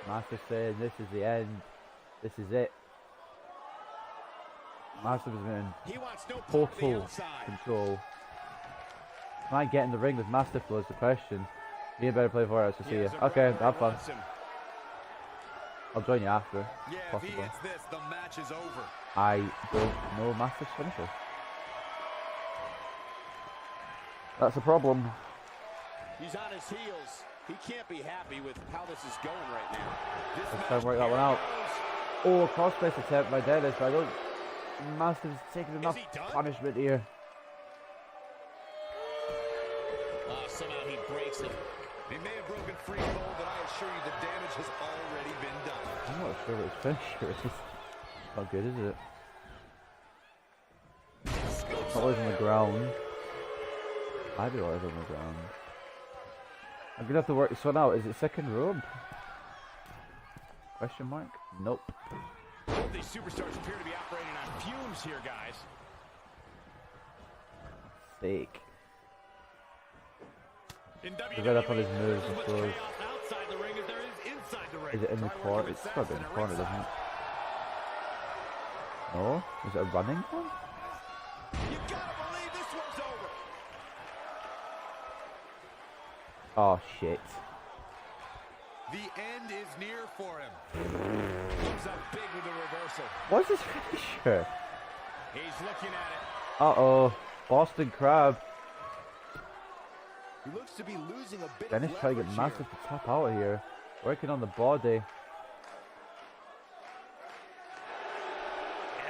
Mastiff saying this is the end. This is it. Mastiff is in total control. Can I get in the ring with Mastiff though is the question. Me and better play for it to see you. Okay, have fun. I'll join you after. Yeah, if Possibly. he hits this, the match is over. I don't know Mastiff's finisher. That's a problem. He's on his heels. He can't be happy with how this is going right now. Let's try and work that one out. Oh, a crossface attempt by Dennis, but I don't... Mastiff's taking enough punishment here. Somehow he breaks it. He may have broken free, Cole, but I assure you the damage has already been done. I'm not sure what his finisher is. Not good, is it? Not always on the ground. I do always on the ground. I'm gonna have to work this one out. Is it second rope? Question mark? Nope. Both these superstars appear to be operating on fumes here, guys. Fake. In He's read up on his moves, I suppose. outside the ring as there is inside the ring. Is it in the corner? It's probably in the corner, doesn't it? No? Is it a running one? You gotta believe this one's over. Oh shit. The end is near for him. Comes up big with the reversal. What's his finisher? He's looking at it. Uh-oh. Boston Crab. He looks to be losing a bit Dennis of trying to get leverage Mastiff to tap out of here. Working on the body.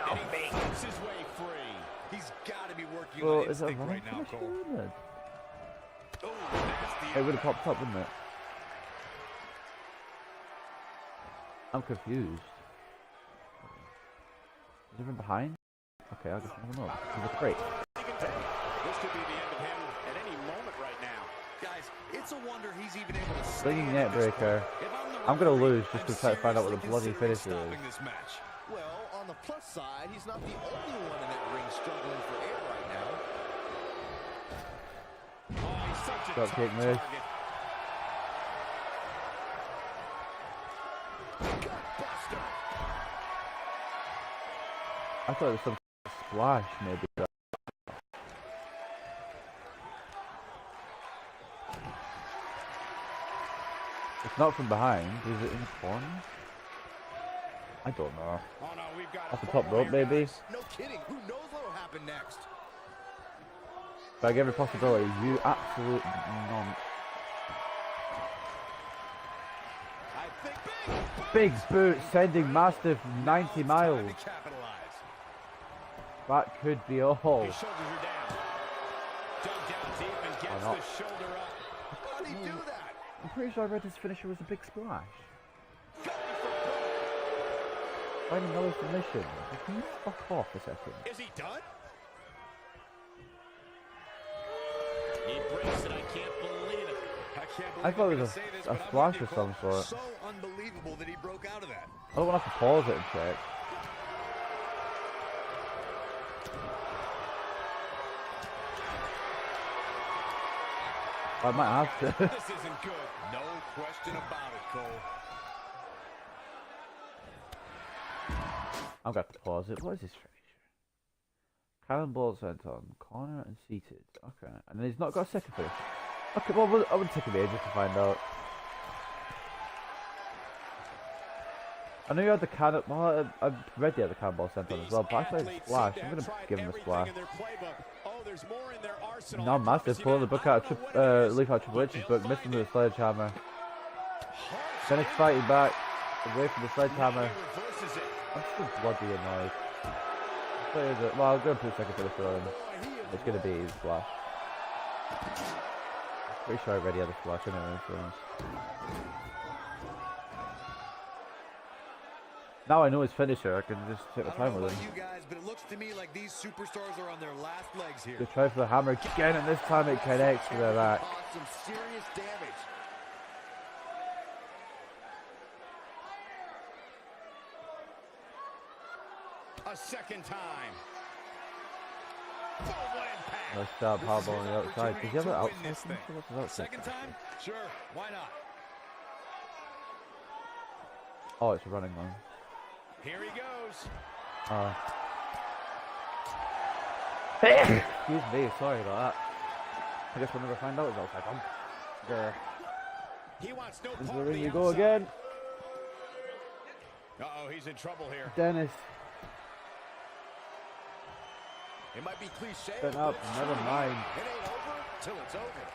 And he fights his way free. He's got to be working Well, on is it a instinct running right now, finisher? Cole. Isn't it? Oh, nasty. It would have popped up, wouldn't it? I'm confused. Is it from behind? Okay, I guess I don't know. It's a break. This could be the end of him at any moment right now. Guys, it's a wonder he's even able to Swinging stand net at this breaker. point. If I'm the I'm gonna referee, lose just to I'm try to find out what the seriously bloody considering finisher is. stopping this match. Well, on the plus side, he's not the only one in that ring struggling for air right now. Oh, he's such a Drop tough kick move. target. Gutbuster. I thought it was some splash, maybe. It's not from behind. Is it in the corner? I don't know. Oh no, we've got Off the a top fall rope, here, maybe. guys. No kidding. Who knows what'll happen next? Like every possibility, you absolute nonce. I think Big boot sending Mastiff 90 miles. Time to capitalize. That could be all. his shoulders are down. Dug down deep and gets not? the shoulder up. How did he do that? I'm pretty sure I read his finisher was a big splash. Find another submission. Can you fuck off a second? Is he done? He breaks it. I can't believe it. I can't believe I thought I'm it gonna was say this, a but I'm splash with you, of some Cole. sort. So unbelievable that he broke out of that. I don't want to have to pause it and check. I might have to. This isn't good. No question about it, Cole. I've got to pause it. What is his finisher? Cannonball sent on. Corner and seated. Okay. And then he's not got a second finish. Okay, well, I would take a minute just to find out. I know you had the cannon. Well, I read you had the cannonball sent on as well, but I thought splash. I'm gonna give him a splash. No, Mastiff pulling the book out of leaf out Triple H's book, missing with a sledgehammer. Dennis fighting back, away from the sledgehammer. I'm still bloody annoyed. Well, I'm gonna put a second for the throw in. It's gonna be his splash. Pretty sure I already had a splash anyway, so. Now I know his finisher, I can just take my time with him. You guys, but it looks to me like these superstars are on their last legs here. Good try for the hammer again, and this time it connects with the rack. Some serious damage. A second time. Let's start powerball on the outside. Does he have an outside finisher? What's his outside? Second time? Sure, why not? Oh, it's a running one. Here he goes. Excuse me, sorry about that. I guess we'll never find out his outside one. There. He wants no Into the part of ring the you go outside. again. Uh-oh, he's in trouble here. Dennis. It might be cliche. Spin up, never mind. It ain't over till it's over.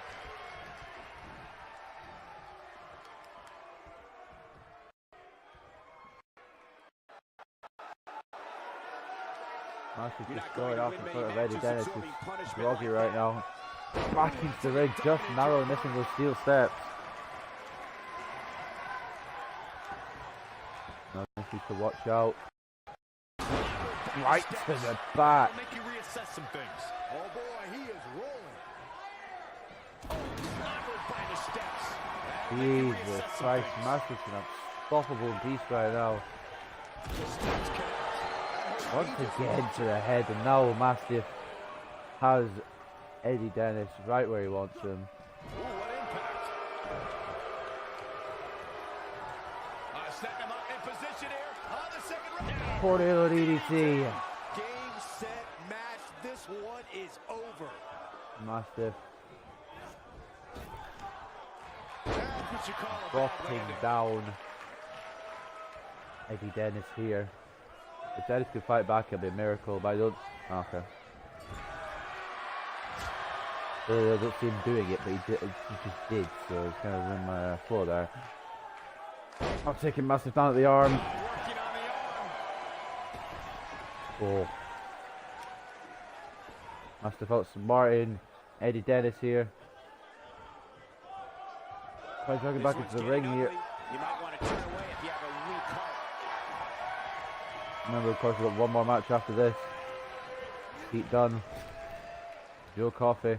Mastiff just going off in front of Eddie Dennis. He's groggy right now. Back into the ring, just narrow missing those steel steps. Now needs to watch out. Right to the back. Make you reassess some things. Oh boy, he is rolling. Hammered by the steps. Jesus Christ, Mastiff's an unstoppable beast right now. Once again to the head, and now Mastiff has Eddie Dennis right where he wants him. Ooh, what impact. Setting him up in position here on the second round. Tornado DDT. Game, set, match. This one is over. Mastiff That's what you call a bad dropping landing. down Eddie Dennis here. If Dennis could fight back, it'll be a miracle, but I don't. Okay. I don't see him doing it, but he just did, so it's kind of ruined my flow there. I'm taking Mastiff down at the arm. Working on the arm. Oh. Mastiff outsmarting Eddie Dennis here. Tries to get back into the ring here. You might want to turn away if you have a weak heart. Remember, of course, we've got one more match after this. Pete Dunne. Joe Coffey.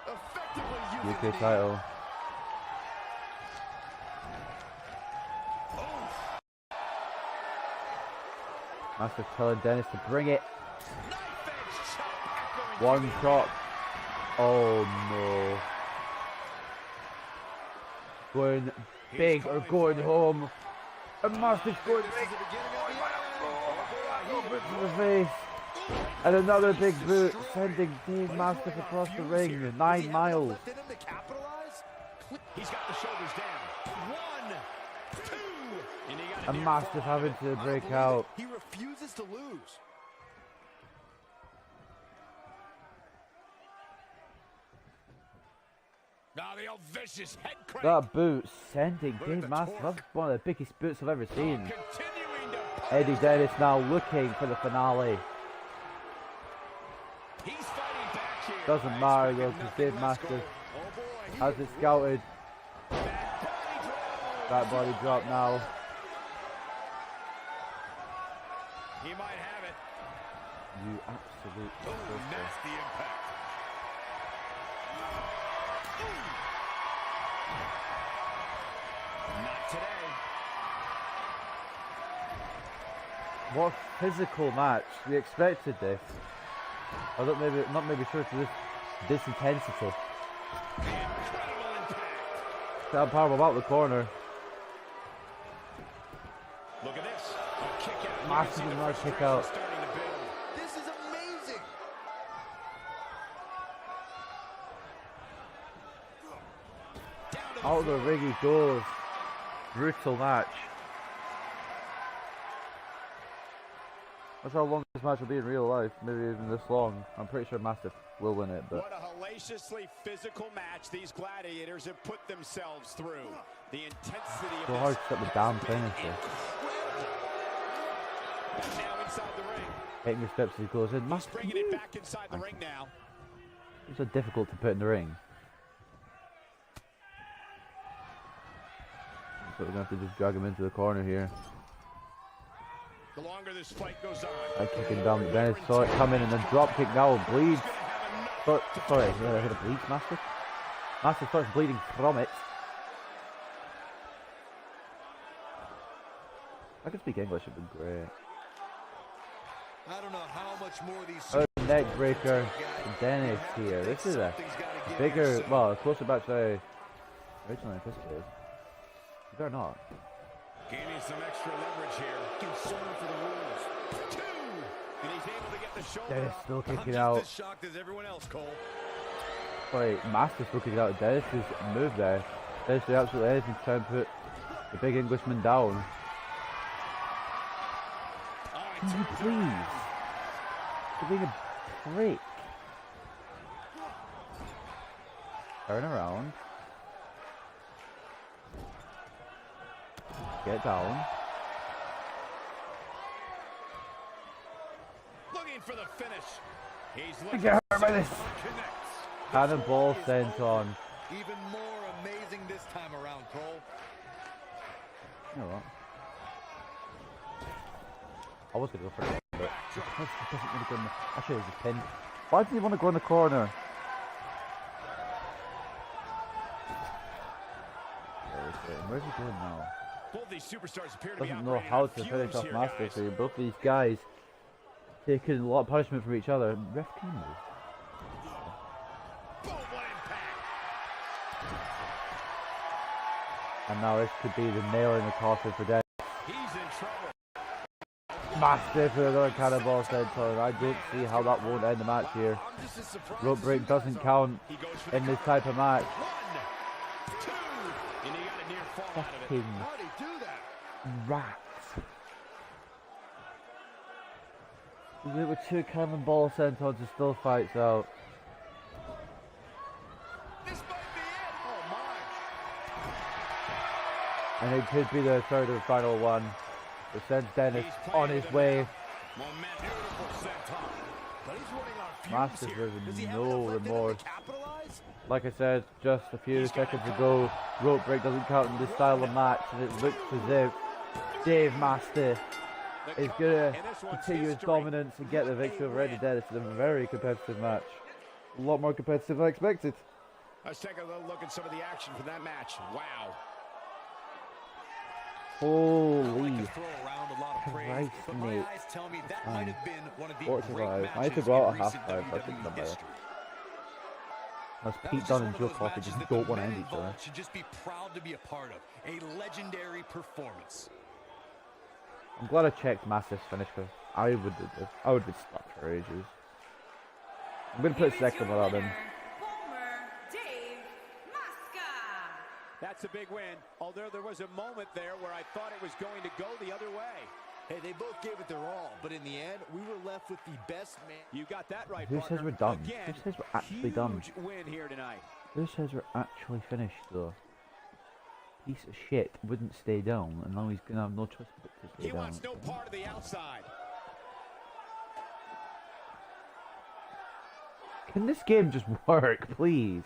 Effectively UK title. Mastiff telling Dennis to bring it. One shot. Oh no. Going big or going home. And Mastiff's going big. Boot to the face. And another big boot sending Dave Mastiff across the ring. 9 miles. He's got the shoulders down. 1, 2. And Mastiff having to break out. He refuses to lose. Now the old vicious head crank. That boot sending Dave Mastiff. That's one of the biggest boots I've ever seen. Continuing to Eddie Dennis now looking for the finale. He's fighting back here. Doesn't matter though, because Dave Mastiff has it scouted. That body drop now. He might have it. You absolute Ooh, disgrace. nasty impact. Not today. What a physical match. We expected this. I don't not maybe sure to this intensity. Incredible impact. That power about the corner. Look at this. A kick out. Massive another kick out. Starting to build. This is amazing. Out of the ring he goes. Brutal match. That's how long this match will be in real life. Maybe even this long. I'm pretty sure Mastiff will win it, but. What a hellaciously physical match these gladiators have put themselves through. The intensity of So this hard to set the damn finisher. now inside the ring. Taking the steps as he goes in. He's bringing it back inside the ring now. It's so difficult to put in the ring. So we're going to have to just drag him into the corner here. The longer this fight goes on, I kicking down, but Dennis saw it come in and then drop kick now bleeds. Sorry, yeah, I hit a bleeds, Mastiff. Mastiff starts bleeding from it. I could speak English, it'd be great. I don't know how much more these Neck breaker from Dennis here. This is a bigger, well, a closer match than I originally anticipated. You better not. gaining some extra leverage here. Concerned for the rules. 2, and he's able to get the shoulder. Dennis up. still kicking I'm out. just as shocked as everyone else, Cole. Sorry, Mastiff still kicking out. Dennis's move there. Dennis did absolutely anything to try and put the big Englishman down. Can you please? You're being a prick. Turn around. Get down. Looking for the finish. He's I looking get hurt by this. connects. Cannonball sent on. Even more amazing this time around, Cole. You know what? I was going to go for it, but he doesn't want to go in the... Actually, there's a pin. Why does he want to go in the corner? Where's he going now? Both these superstars appear to be Doesn't know operating how on to finish fumes off here, Mastiff guys. here. Both these guys taking a lot of punishment from each other. Ref can move. Boom, what impact. And now this could be the nail in the coffin for Dennis. He's in trouble. Mastiff with another cannonball sent on. I don't see how that won't end the match here. I'm just as surprised Rope as break you guys doesn't are. count He goes for the in this cover. type of match. 1, 2, and he got a near fall out of it. Fucking How'd he do that? rats. There were 2 cannonballs sent on to still fights out. This might be it. Oh my. And it could be the third and final one. It sends Dennis on his way. Momentum. Beautiful senton. But he's running on fumes Mastiff here. with Does he have no enough left in him to remorse. capitalize? Like I said just a few seconds ago, rope break doesn't count in this style of match, and it looks as if Dave Mastiff is going to continue his dominance and get the victory over Eddie Dennis in a very competitive match. A lot more competitive than I expected. Let's take a little look at some of the action from that match. Wow. Holy To throw around a lot of praise, Christ, but my mate. eyes tell me that might have been one of the 45. great I had matches to go out in at half recent time, I think, WWE somewhere. history. That's That Pete was Dunne one and of Joe those Coffey matches just that don't the want to men end each other. involved should just be proud to be a part of. A legendary performance. I'm glad I checked Mastiff's finish because I would have been stuck for ages. I'm going to put second without him. That's a big win, although there was a moment there where I thought it was going to go the other way. Hey, they both gave it their all, but in the end, we were left with the best man. You got that right, Who partner. says we're done? Again, Who says we're actually done? huge win here tonight. Who says we're actually finished though? Piece of shit wouldn't stay down, and now he's going to have no choice but to stay He down. wants no part of the outside. Can this game just work, please?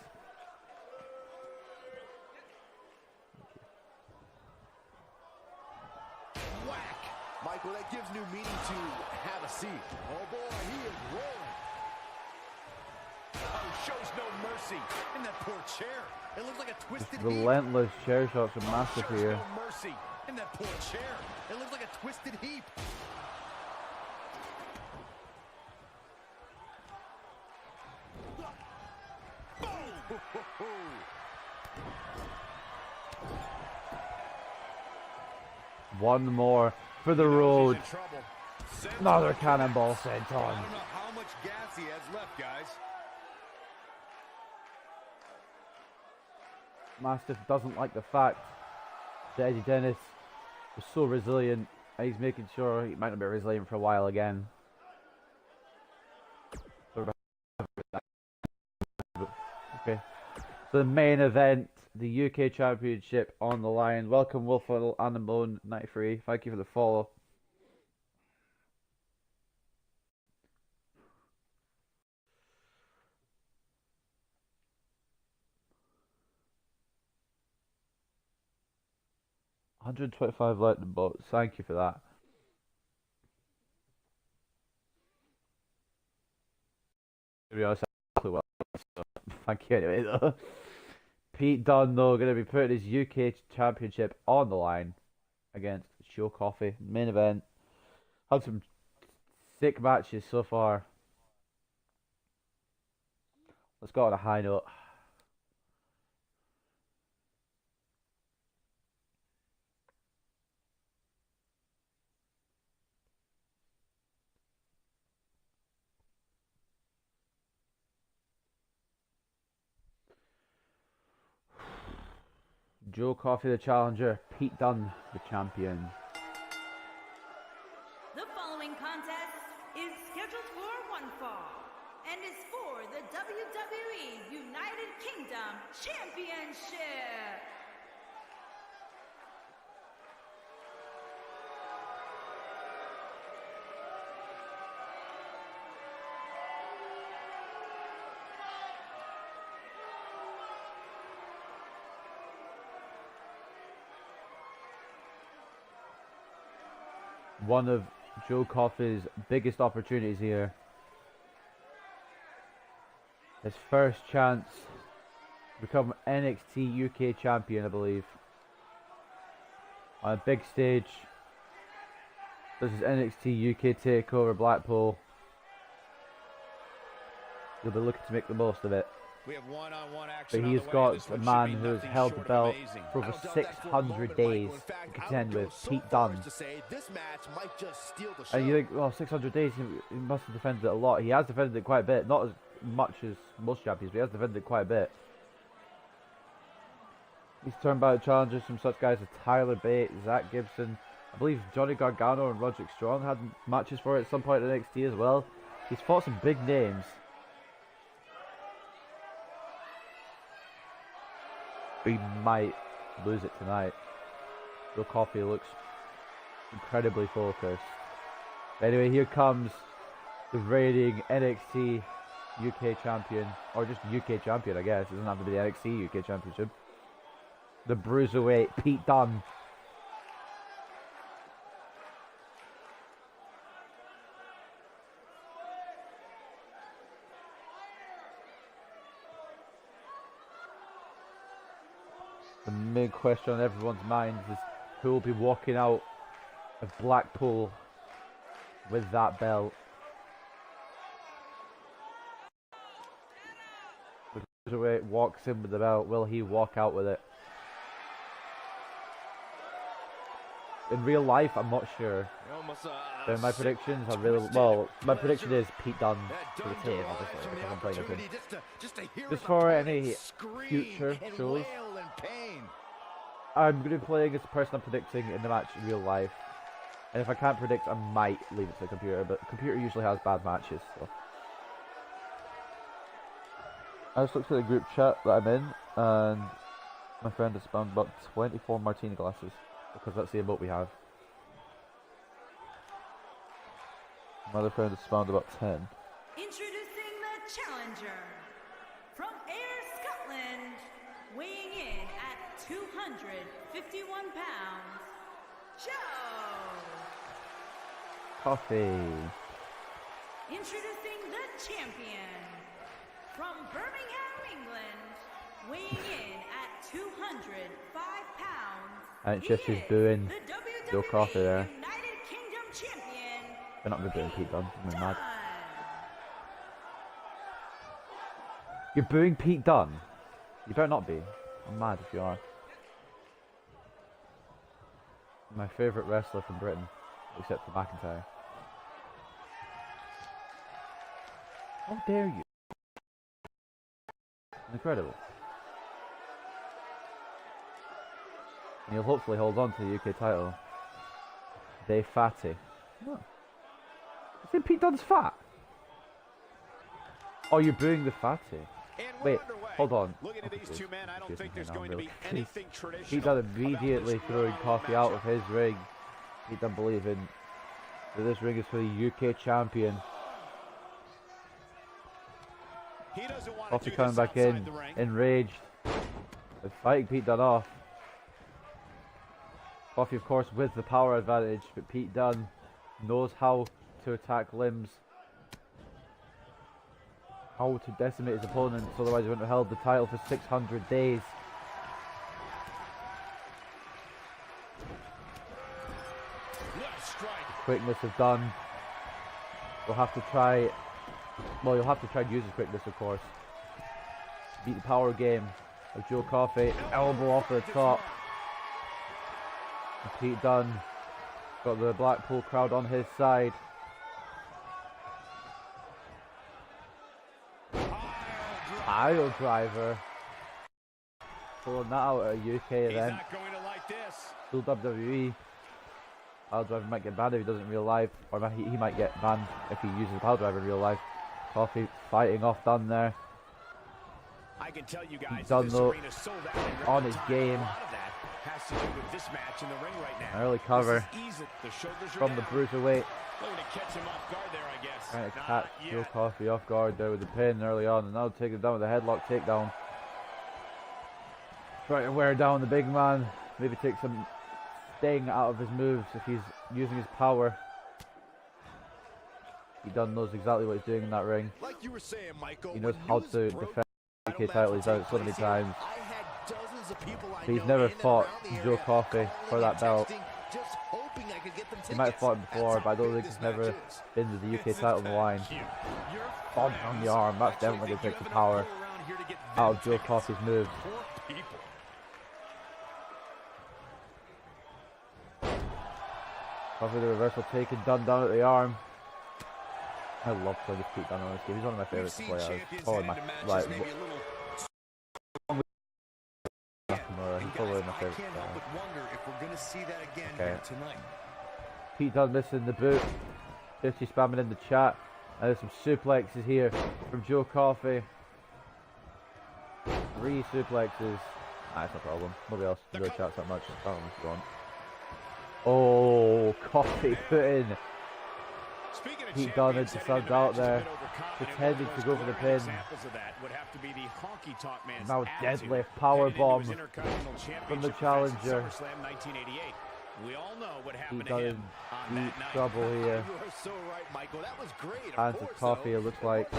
Whack! Michael, that gives new meaning to have a seat. Oh boy, he is rolling. Oh, shows no mercy. And that poor chair. It looks like a twisted heap. Relentless chair shots from Mastiff Shows here. no mercy. And that poor chair. It looks like a twisted heap. One more for the He's road. in trouble. Another cannonball sent I on. don't know how much gas he has left, guys. Mastiff doesn't like the fact that Eddie Dennis was so resilient He's making sure he might not be his lane for a while again. Okay. So the main event, the UK Championship on the line. Welcome Wolfwell and the Moan 93. Thank you for the follow. $125 lightning bolts. Thank you for that. To be honest, well, so thank you anyway though. Pete Dunne though going to be putting his UK Championship on the line against Joe Coffey. Main event. Had some sick matches so far. Let's go on a high note. Joe Coffey the challenger, Pete Dunne the champion. The following contest is scheduled for one fall and is for the WWE United Kingdom Championship. One of Joe Coffey's biggest opportunities here. His first chance to become NXT UK champion, I believe. On a big stage. This is NXT UK TakeOver Blackpool. He'll be looking to make the most of it. We have one-on-one action. But he's got a man who has held the belt for over 600 days to contend with, Pete Dunne. And you think, well, 600 days, he must have defended it a lot. He has defended it quite a bit. Not as much as most champions, but he has defended it quite a bit. He's turned back challengers from such guys as Tyler Bate, Zack, Gibson. I believe Johnny Gargano and Roderick Strong had matches for it at some point in NXT as well. He's fought some big names. We might lose it tonight. Joe Coffey looks incredibly focused. But anyway, here comes the reigning NXT UK champion, or just UK champion, I guess. It doesn't have to be the NXT UK championship. The Bruiserweight, Pete Dunne. The main question on everyone's minds is who will be walking out of Blackpool with that belt. The Bruiserweight walks in with the belt. Will he walk out with it? In real life, I'm not sure. But my predictions are really well. My prediction is Pete Dunne to retain, obviously, because I'm playing with him. Just for any future shows, I'm going to be playing as the person I'm predicting in the match in real life. And if I can't predict, I might leave it to the computer, but the computer usually has bad matches. So. I just looked at the group chat that I'm in, and my friend has spammed about 24 martini glasses, because that's the emote we have. My other friend has spammed about 10. Introducing the challenger from Ayr, Scotland, weighing in at 251 pounds, Joe Coffey. Introducing the champion from Birmingham, England, weighing in at 205 pounds. And it's just booing Joe Coffey there. United Kingdom champion. They're not going to boo Pete Dunne. I'm mad. You're booing Pete Dunne? You better not be. I'm mad if you are. My favourite wrestler from Britain, except for McIntyre. How dare you? Incredible. And he'll hopefully hold on to the UK title. They fatty. No. You think Pete Dunne's fat? Oh, you're booing the fatty. Wait, hold on. Looking at these two men, I don't think there's going to be anything traditional. Pete Dunne immediately throwing Coffey out of his ring. Pete Dunne believing that this ring is for the UK champion. Coffey coming back in, enraged. They're fighting Pete Dunne off. Coffey, of course, with the power advantage, but Pete Dunne knows how to attack limbs. How to decimate his opponents, otherwise he wouldn't have held the title for 600 days. The quickness of Dunne. You'll have to try. Well, you'll have to try and use his quickness, of course. Beat the power game of Joe Coffey. Elbow off the top. And Pete Dunne got the Blackpool crowd on his side. Pile driver. Pulling that out at a UK event. Still WWE. Pile driver might get banned if he does it in real life, or he might get banned if he uses the pile driver in real life. Coffey fighting off Dunne there. I can tell you guys, Dunne though on his game. Has to do with this match in the ring right now. Early cover from the bruiserweight. Looking to catch him off guard there, I guess. Trying to catch Joe Coffey off guard there with the pin early on, and now take him down with a headlock takedown. Trying to wear down the big man. Maybe take some sting out of his moves if he's using his power. He Dunne knows exactly what he's doing in that ring. Like you were saying, Michael, he knows how to defend the UK title. He's done it so many times. But he's never fought Joe Coffey for that belt. He might have fought him before, but I don't think he's never been to the UK title on the line. Bomb on the arm, that's definitely going to take the power out of Joe Coffey's moves. Coffey the reversal taking Dunne down at the arm. I love playing this Pete Dunne on this game. He's one of my favourite players. Probably my, like, he's probably my favourite player. Okay. Pete Dunne missing the boot. 50 spamming in the chat. And there's some suplexes here from Joe Coffey. 3 suplexes. That's no problem. Nobody else really chats that much. That one's gone. Oh, Coffey put in Pete Dunne into subbed out there, pretending to go for the pin. Now deadlift powerbomb from the challenger. Pete Dunne in deep trouble here. Hands of Coffey, it looks like.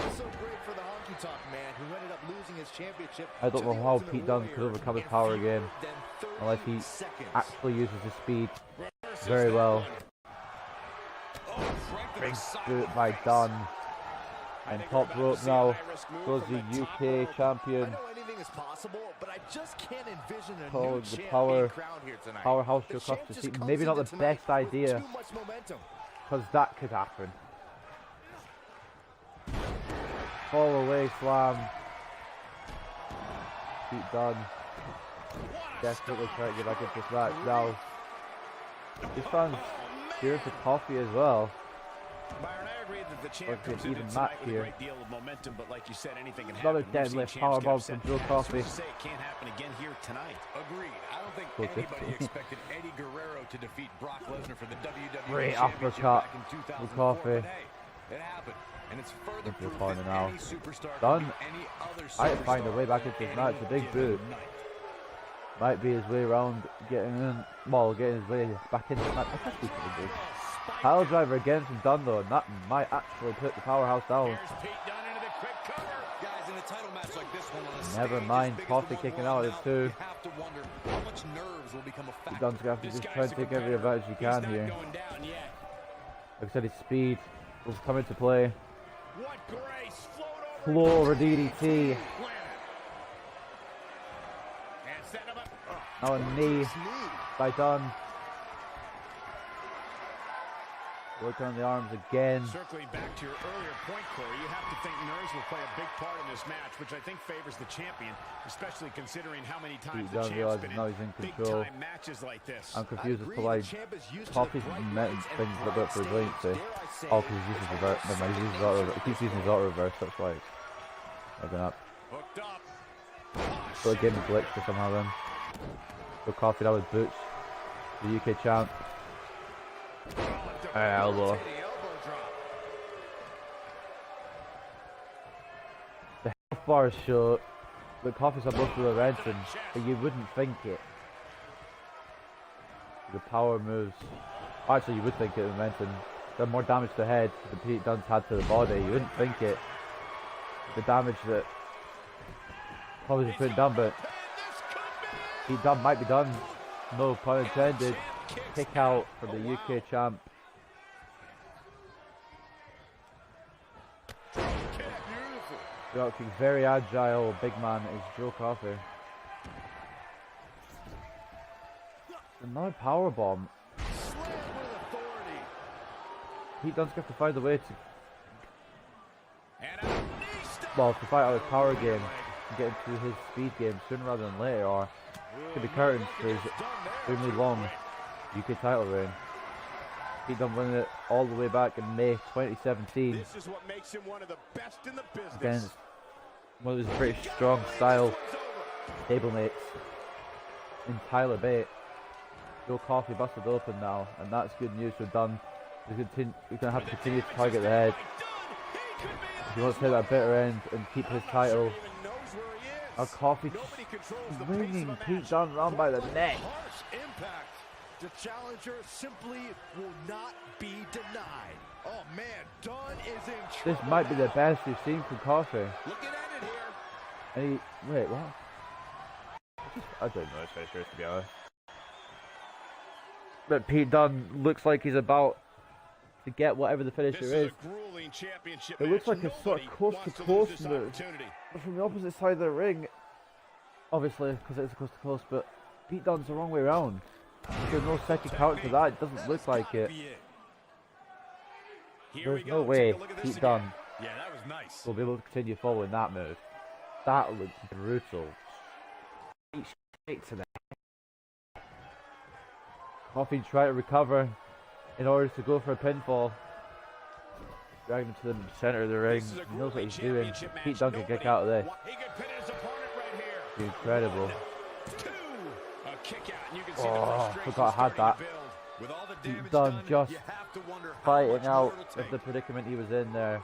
I don't know how Pete Dunne could overcome his power again, unless he actually uses his speed very well. Big boot by Dunne. And top rope now goes the UK champion. Oh, the powerhouse Joe Coffey. Maybe not the best idea, because that could happen. Fall away slam. Pete Dunne desperately trying to get back into this match now. These fans cheering for Coffey as well. Byron, I agree that the champ comes even in match with a here. great deal of momentum, but like you said, anything can Another happen. deadlift powerbomb from Joe Coffey. Say it can't happen again here tonight. Agreed. I don't think anybody expected Eddie Guerrero to defeat Brock Lesnar for the WWE Great Championship uppercut back in from 2004. Coffey. But hey, it happened, and it's further Into the proof corner that now. any superstar Dunne can beat any other might find a way back into superstar this match. A big any boot. given night. Might be his way around getting in. Well, getting his way back into the match. I guess we can do. Pile driver again from Dunne though, and that might actually put the powerhouse down. Here's Pete Dunne into the quick cover. Guys, in a title match like this one, on a Never stage mind, as big as Coffey the kicking one out we're at on it too. You have to wonder how much nerves will become a factor. Dunne's gonna have to This just guy's try and a take every competitor. advantage he He's can not here. going down yet. Like I said, his speed will come into play. What grace! Float over DDT. And set him up. Now a knee by Dunne. Working on the arms again. Circling back to your earlier point, Corey, you have to think nerves will play a big part in this match, which I think favors the champion, especially considering how many times the champ's been in big-time matches like this. I'm confused as to why Coffey's things a bit for resiliency. Oh, because he uses reverse. No, he uses auto. He keeps using his auto reverse. That's why it's looking up. Hooked up. So the game glitched for somehow then. So Coffey that with boots. The UK champ. Elbow. The health bars show that Coffey's supposed to be Renton, but you wouldn't think it. The power moves. Actually, you would think it with Renton. Done more damage to the head than Pete Dunne's had to the body. You wouldn't think it. The damage that Coffey's been putting down, but Pete Dunne might be done. No pun intended. Kick out for the UK champ. Looking very agile, big man is Joe Coffey. Another power bomb. Pete Dunne's got to find a way to, well, to fight out his power game and get into his speed game sooner rather than later, or could be curtains for his extremely long UK title reign. Pete Dunne winning it all the way back in May 2017. This is what makes him one of the best in the business. Against one of his pretty strong style stablemates in Tyler Bate. Joe Coffey busted open now, and that's good news for Dunne. He's going to have to continue to target the head if he wants to hit that bitter end and keep his title. Now Coffey swinging Pete Dunne round by the neck. The challenger simply will not be denied. Oh man, Dunne is in trouble. This might be the best we've seen from Coffey. Looking at it here. And he, wait, what? I don't know his finisher, to be honest. But Pete Dunne looks like he's about to get whatever the finisher is. It looks like a sort of coast-to-coast move from the opposite side of the ring. Obviously, because it's a coast-to-coast, but Pete Dunne's the wrong way around. There's no second count to that. It doesn't look like it. There's no way Pete Dunne will be able to continue following that move. That looks brutal. Straight to the head. Coffey trying to recover in order to go for a pinfall. Dragging him to the center of the ring. He knows what he's doing. Pete Dunne can kick out of this. Incredible. Oh, I forgot I had that. Pete Dunne just fighting out of the predicament he was in there.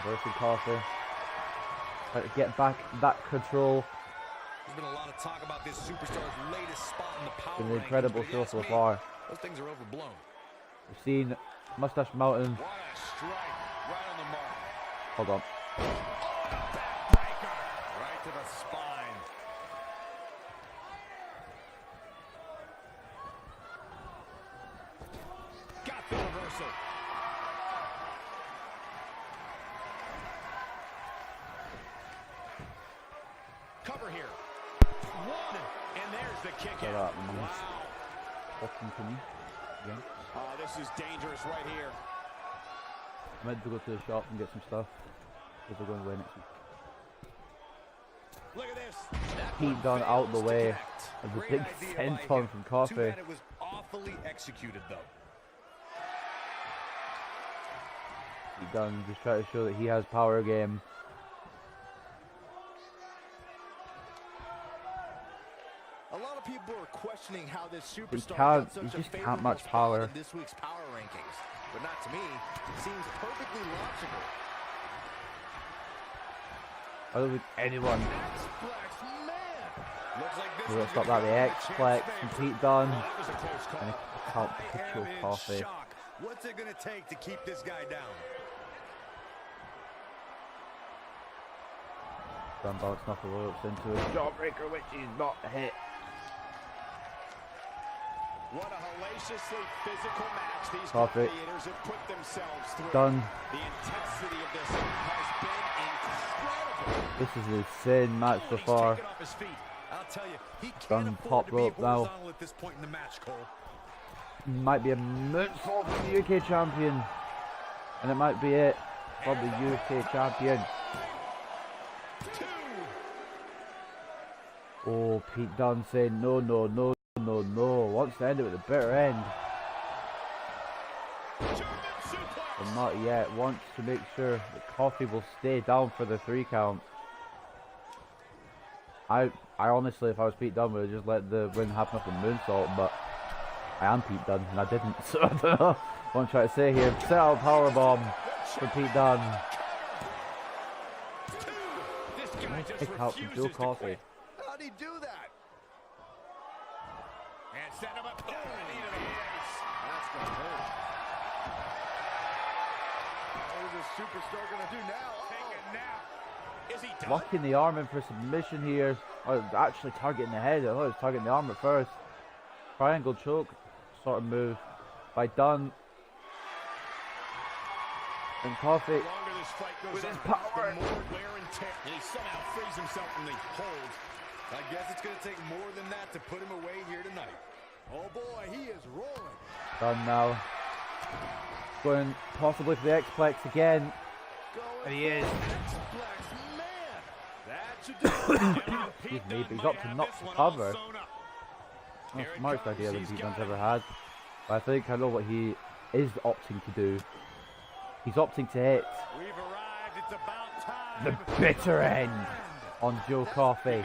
Reversing Coffey. Trying to get back that control. There's been a lot of talk about this superstar's latest spot in the power. Been an incredible show so far. Those things are overblown. We've seen Moustache Mountain. What a strike right on the mark. Hold on. Right to the spine. Got the reversal. Cover here. One, and there's the kick in. Wow. This is dangerous right here. I meant to go to the shop and get some stuff because we're going away next week. Look at this. Pete Dunne out the way of the big senton from Coffey. It was awfully executed though. Pete Dunne just trying to show that he has power game. A lot of people are questioning how this superstar got such a favorable spot in this week's power rankings, but not to me. It seems perfectly logical. I don't think anyone Looks like will stop that. The X-Plex from Pete Dunne. And I can't picture Coffey. What's it gonna take to keep this guy down? Dunne bouncing off the ropes into a jawbreaker, which he's not hit. What a hellaciously physical match these Coffey. gladiators have put themselves through. Dunne. The intensity of this has been incredible. This is an insane match so far. Off his feet. I'll tell you, he can't Dunne afford top to be rope now. horizontal at this point in the match, Cole. Might be a moonsault for the UK champion. And it might be it for the UK champion. Oh, Pete Dunne saying no, no, no, no, no. Wants to end it with a bitter end. But not yet. Wants to make sure that Coffey will stay down for the 3 count. I honestly, if I was Pete Dunne, would have just let the win happen off the moonsault, but I am Pete Dunne and I didn't, so I don't know what I'm trying to say here. Set out powerbomb for Pete Dunne. Nice kick out from Joe Coffey. How'd he do that? And set him up. Oh, That's gonna hurt. What is this superstar gonna do now? take a nap. Is he done? Locking the arm in for submission here. Oh, actually targeting the head. I thought it was targeting the arm at first. Triangle choke sort of move by Dunne. And Coffey. The longer this fight goes with his on, power. the more wear and tear. And he somehow frees himself from the hold. I guess it's going to take more than that to put him away here tonight. Oh boy, he is rolling. Dunne now. Going possibly for the X-Plex again. And he is. X-Plex, man. That should do it. Excuse me, but he's up to not to cover. That's the smartest idea that Pete Dunne's ever had. But I think I know what he is opting to do. He's opting to hit We've arrived. It's about time. the bitter end on Joe Coffey.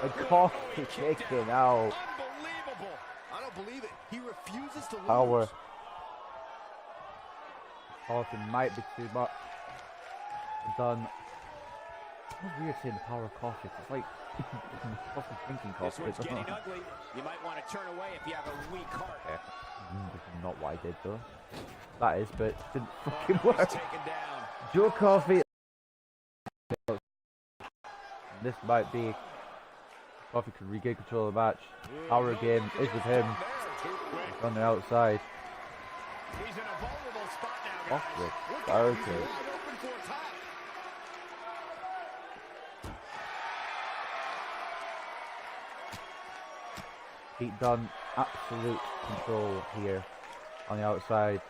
And Coffey kicking out. Unbelievable. I don't believe it. He refuses to lose. Power. Coffey might be too much. Dunne. It's weird saying the power of Coffey. It's like Coffey thinking This Coffey. one's getting ugly. You might want to turn away if you have a weak heart. This is not what I did though. That is, but it didn't fucking work. Taken down. Joe Coffey. This might be. Coffey could regain control of the match. Power game is with him. He's on the outside. He's in a vulnerable spot now, Off guys. the okay. Open for a tap. Pete Dunne, absolute control here on the outside.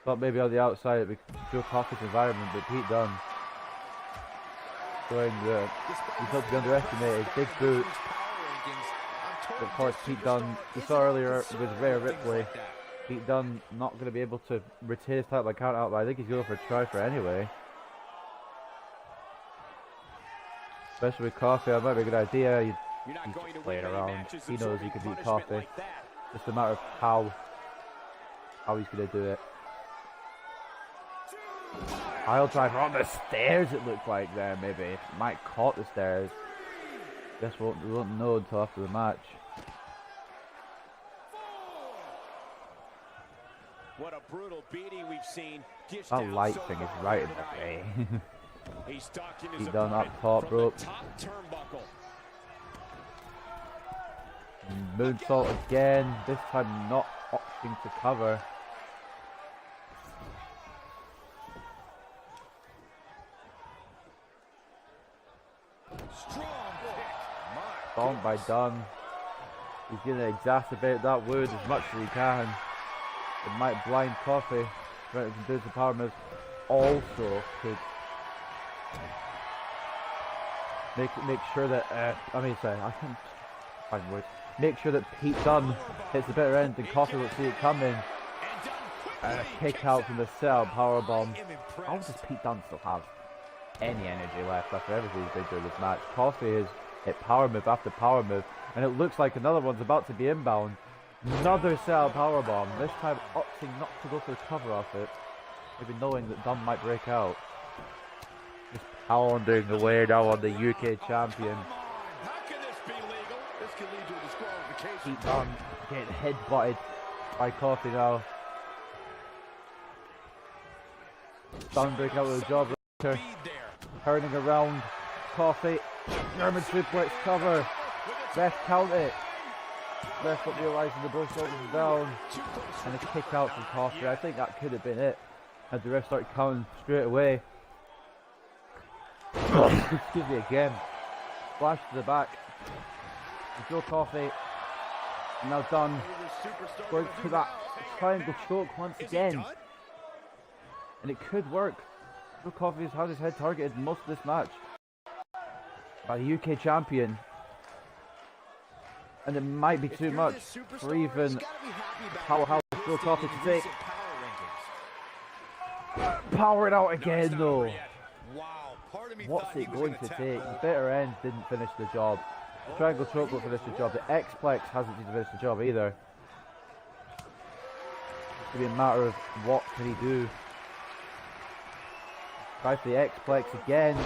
Thought maybe on the outside it'd be Joe Coffey's environment, but Pete Dunne going the. He's not to be underestimated. Big boot. But of course, Pete Dunne, we saw earlier with Rhea Ripley. Pete Dunne not going to be able to retain his title by count out, but I think he's going for a try for anyway. Especially with Coffey, that might be a good idea. He's just playing around. He knows he can beat Coffey. Just a matter of how he's going to do it. Pile driver on the stairs, it looked like there, maybe. Might caught the stairs. Guess we won't know until after the match. What a brutal beating we've seen. That light thing is right in the way. He's stalking his He's done up opponent top from the rope. top turnbuckle. Moonsault again, this time not opting to cover. Strong kick. Stomped by Dunne. He's going to exacerbate that wound as much as he can. It might blind Coffey. Trent can do the power moves. Also could make sure that I can't find words. Make sure that Pete Dunne hits the bitter end and Coffey will see it coming. And a kick out from the cell powerbomb. How does Pete Dunne still have any energy left after everything he's been through this match? Coffey has hit power move after power move, and it looks like another one's about to be inbound. Another cell powerbomb, this time opting not to go for the cover off it, maybe knowing that Dunne might break out. Just pounding away now on the UK champion. How can this be legal? This could lead to a disqualification. Pete Dunne getting headbutted by Coffey now. Dunne breaking out with a job later. Turning around. Coffey. German suplex cover. Ref count it. Ref not realising the both shoulders down. And a kick out from Coffey. I think that could have been it. Had the ref started counting straight away. Excuse me again. Flash to the back. Joe Coffey. And now Dunne. Going to that triangle choke once again. And it could work. Joe Coffey's had his head targeted most of this match by the UK champion. And it might be too much for even powerhouse Joe Coffey to take. Power it out again though. What's it going to take? The bitter end didn't finish the job. The triangle choke won't finish the job. The X-Plex hasn't finished the job either. It's going to be a matter of what can he do. Try for the X-Plex again.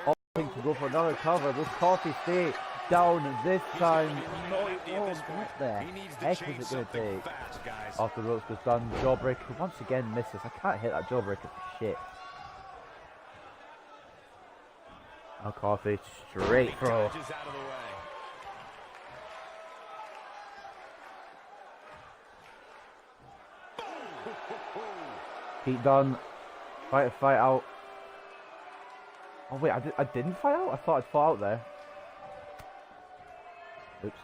Opting to go for another cover. Does Coffey stay down this time? No, what the heck is it going to take? Off the ropes goes Dunne. Jawbreaker once again misses. I can't hit that jawbreaker for shit. Now Coffey straight throw. Pete Dunne fight out. Oh wait, I didn't fight out? I thought I'd fought out there. Oops.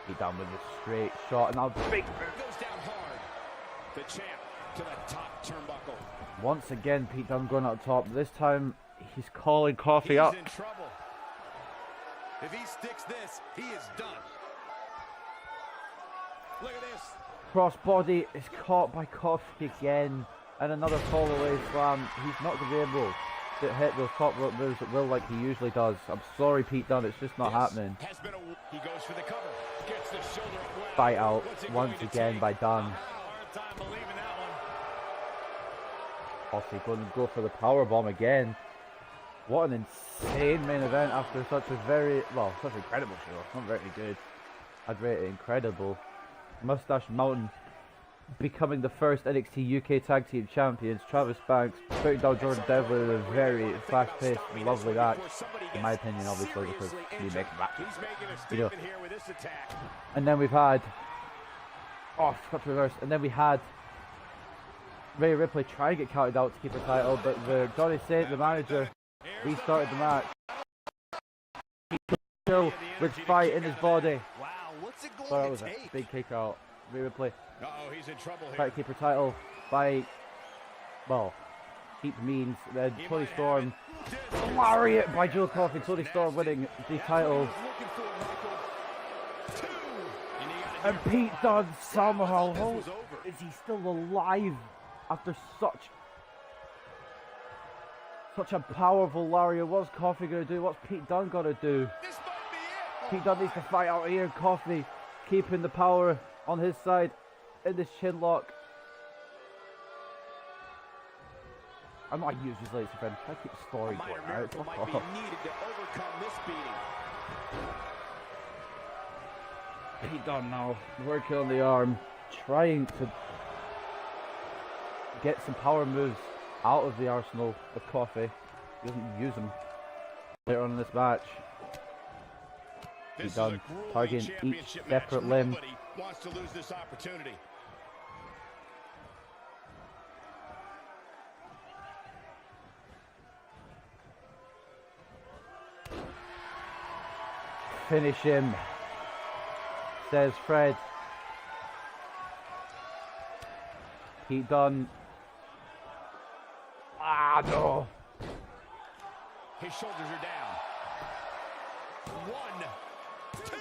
Pete Dunne with a straight shot and now big goes down hard. The champ to the top turnbuckle. Once again Pete Dunne going up top. This time he's calling Coffey up. In trouble. If he sticks this, he is done. Look at this. Crossbody is caught by Coffey again. And another fall away slam. He's not going to be able to hit those top rope moves at will like he usually does. I'm sorry Pete Dunne, it's just not happening. He goes for the cover. Gets the shoulder up well. Fight out once again by Dunne. Coffey going to go for the power bomb again. What an insane main event after such a such an incredible show. Not very good. I'd rate it incredible. Moustache Mountain becoming the first NXT UK Tag Team Champions. Travis Banks putting down Jordan Devlin in a very fast-paced, lovely match. In my opinion, obviously, because we make matches. You know. And then we've had... Oh, I forgot to reverse. And then we had Rhea Ripley try and get counted out to keep her title, but Johnny Saint, the manager, restarted the match. Still with fight in his body. Wow, what's it So going that was to a take? big kick out. Rhea Ripley He's in trouble try here. to keep her title by, well, keep means. Then Toni Storm, lariat by Joe Coffey. Toni Storm winning the title. And Pete Dunne somehow, how is he still alive after such a powerful lariat? What's Coffey going to do? What's Pete Dunne going to do? Pete Dunne needs to fight out here. Coffey keeping the power on his side in this chin lock. I'm not using this, ladies and friends. Try to keep the story going out. Might be needed to overcome this beating. Pete Dunne now working on the arm, trying to get some power moves out of the arsenal of Coffey. He doesn't use them later on in this match. Pete Dunne targeting each separate limb. Nobody wants to lose this opportunity. Finish him, says Fred. Pete Dunne. Ah, no. His shoulders are down. 1, 2,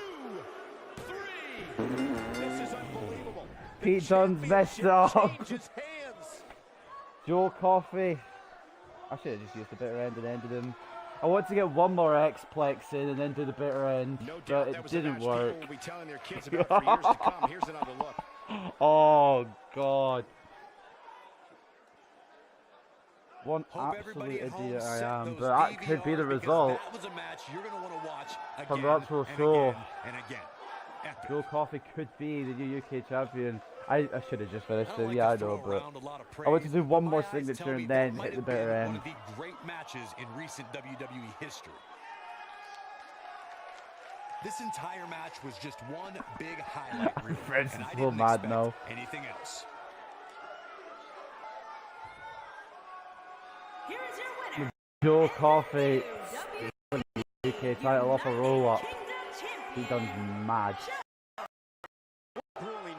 3. This is unbelievable. Pete Dunne's messed up. Changes hands. Joe Coffey. I should have just used the bitter end and ended him. I want to get one more X-Plex in and then do the bitter end, No doubt but that it was a didn't match work. people will be telling their kids about for years to come. Here's another look. Oh, God. One Hope everybody absolute at home idiot I set am, those but that could be the DVRs, because result. That was a match you're going to want to watch again From the actual and show. again and again. Epic. Joe Coffey could be the new UK champion. I should have just finished I don't it, like yeah, to I know, throw but around a lot of I want to praise, do one but more my eyes signature tell me and that then might hit the have bitter been end. One of the great matches in recent WWE history. This entire match was just one big highlight reel, Fred's and I so didn't mad expect now. anything else. Here is your winner. Joe Coffey, WWE UK UK title off a roll up. Pete Dunne's mad.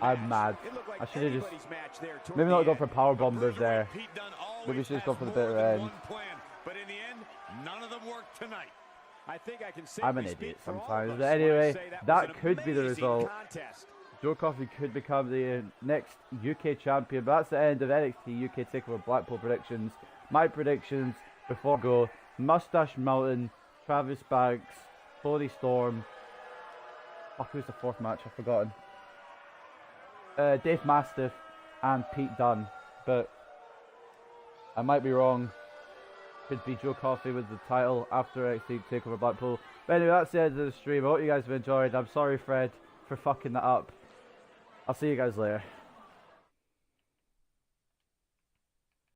I'm mad. I should have just maybe not gone for a powerbomb move there. Maybe should have gone for the bitter end. But in the end, none of them worked tonight. I'm an idiot sometimes. But anyway, that could be the result. Joe Coffey could become the next UK champion. But that's the end of NXT UK TakeOver Blackpool predictions. My predictions before I go: Moustache Mountain, Travis Banks, Toni Storm. Oh, who's the fourth match? I've forgotten. Dave Mastiff and Pete Dunne. But I might be wrong. Could be Joe Coffey with the title after NXT TakeOver Blackpool. But anyway, that's the end of the stream. I hope you guys have enjoyed. I'm sorry, Fred, for fucking that up. I'll see you guys later.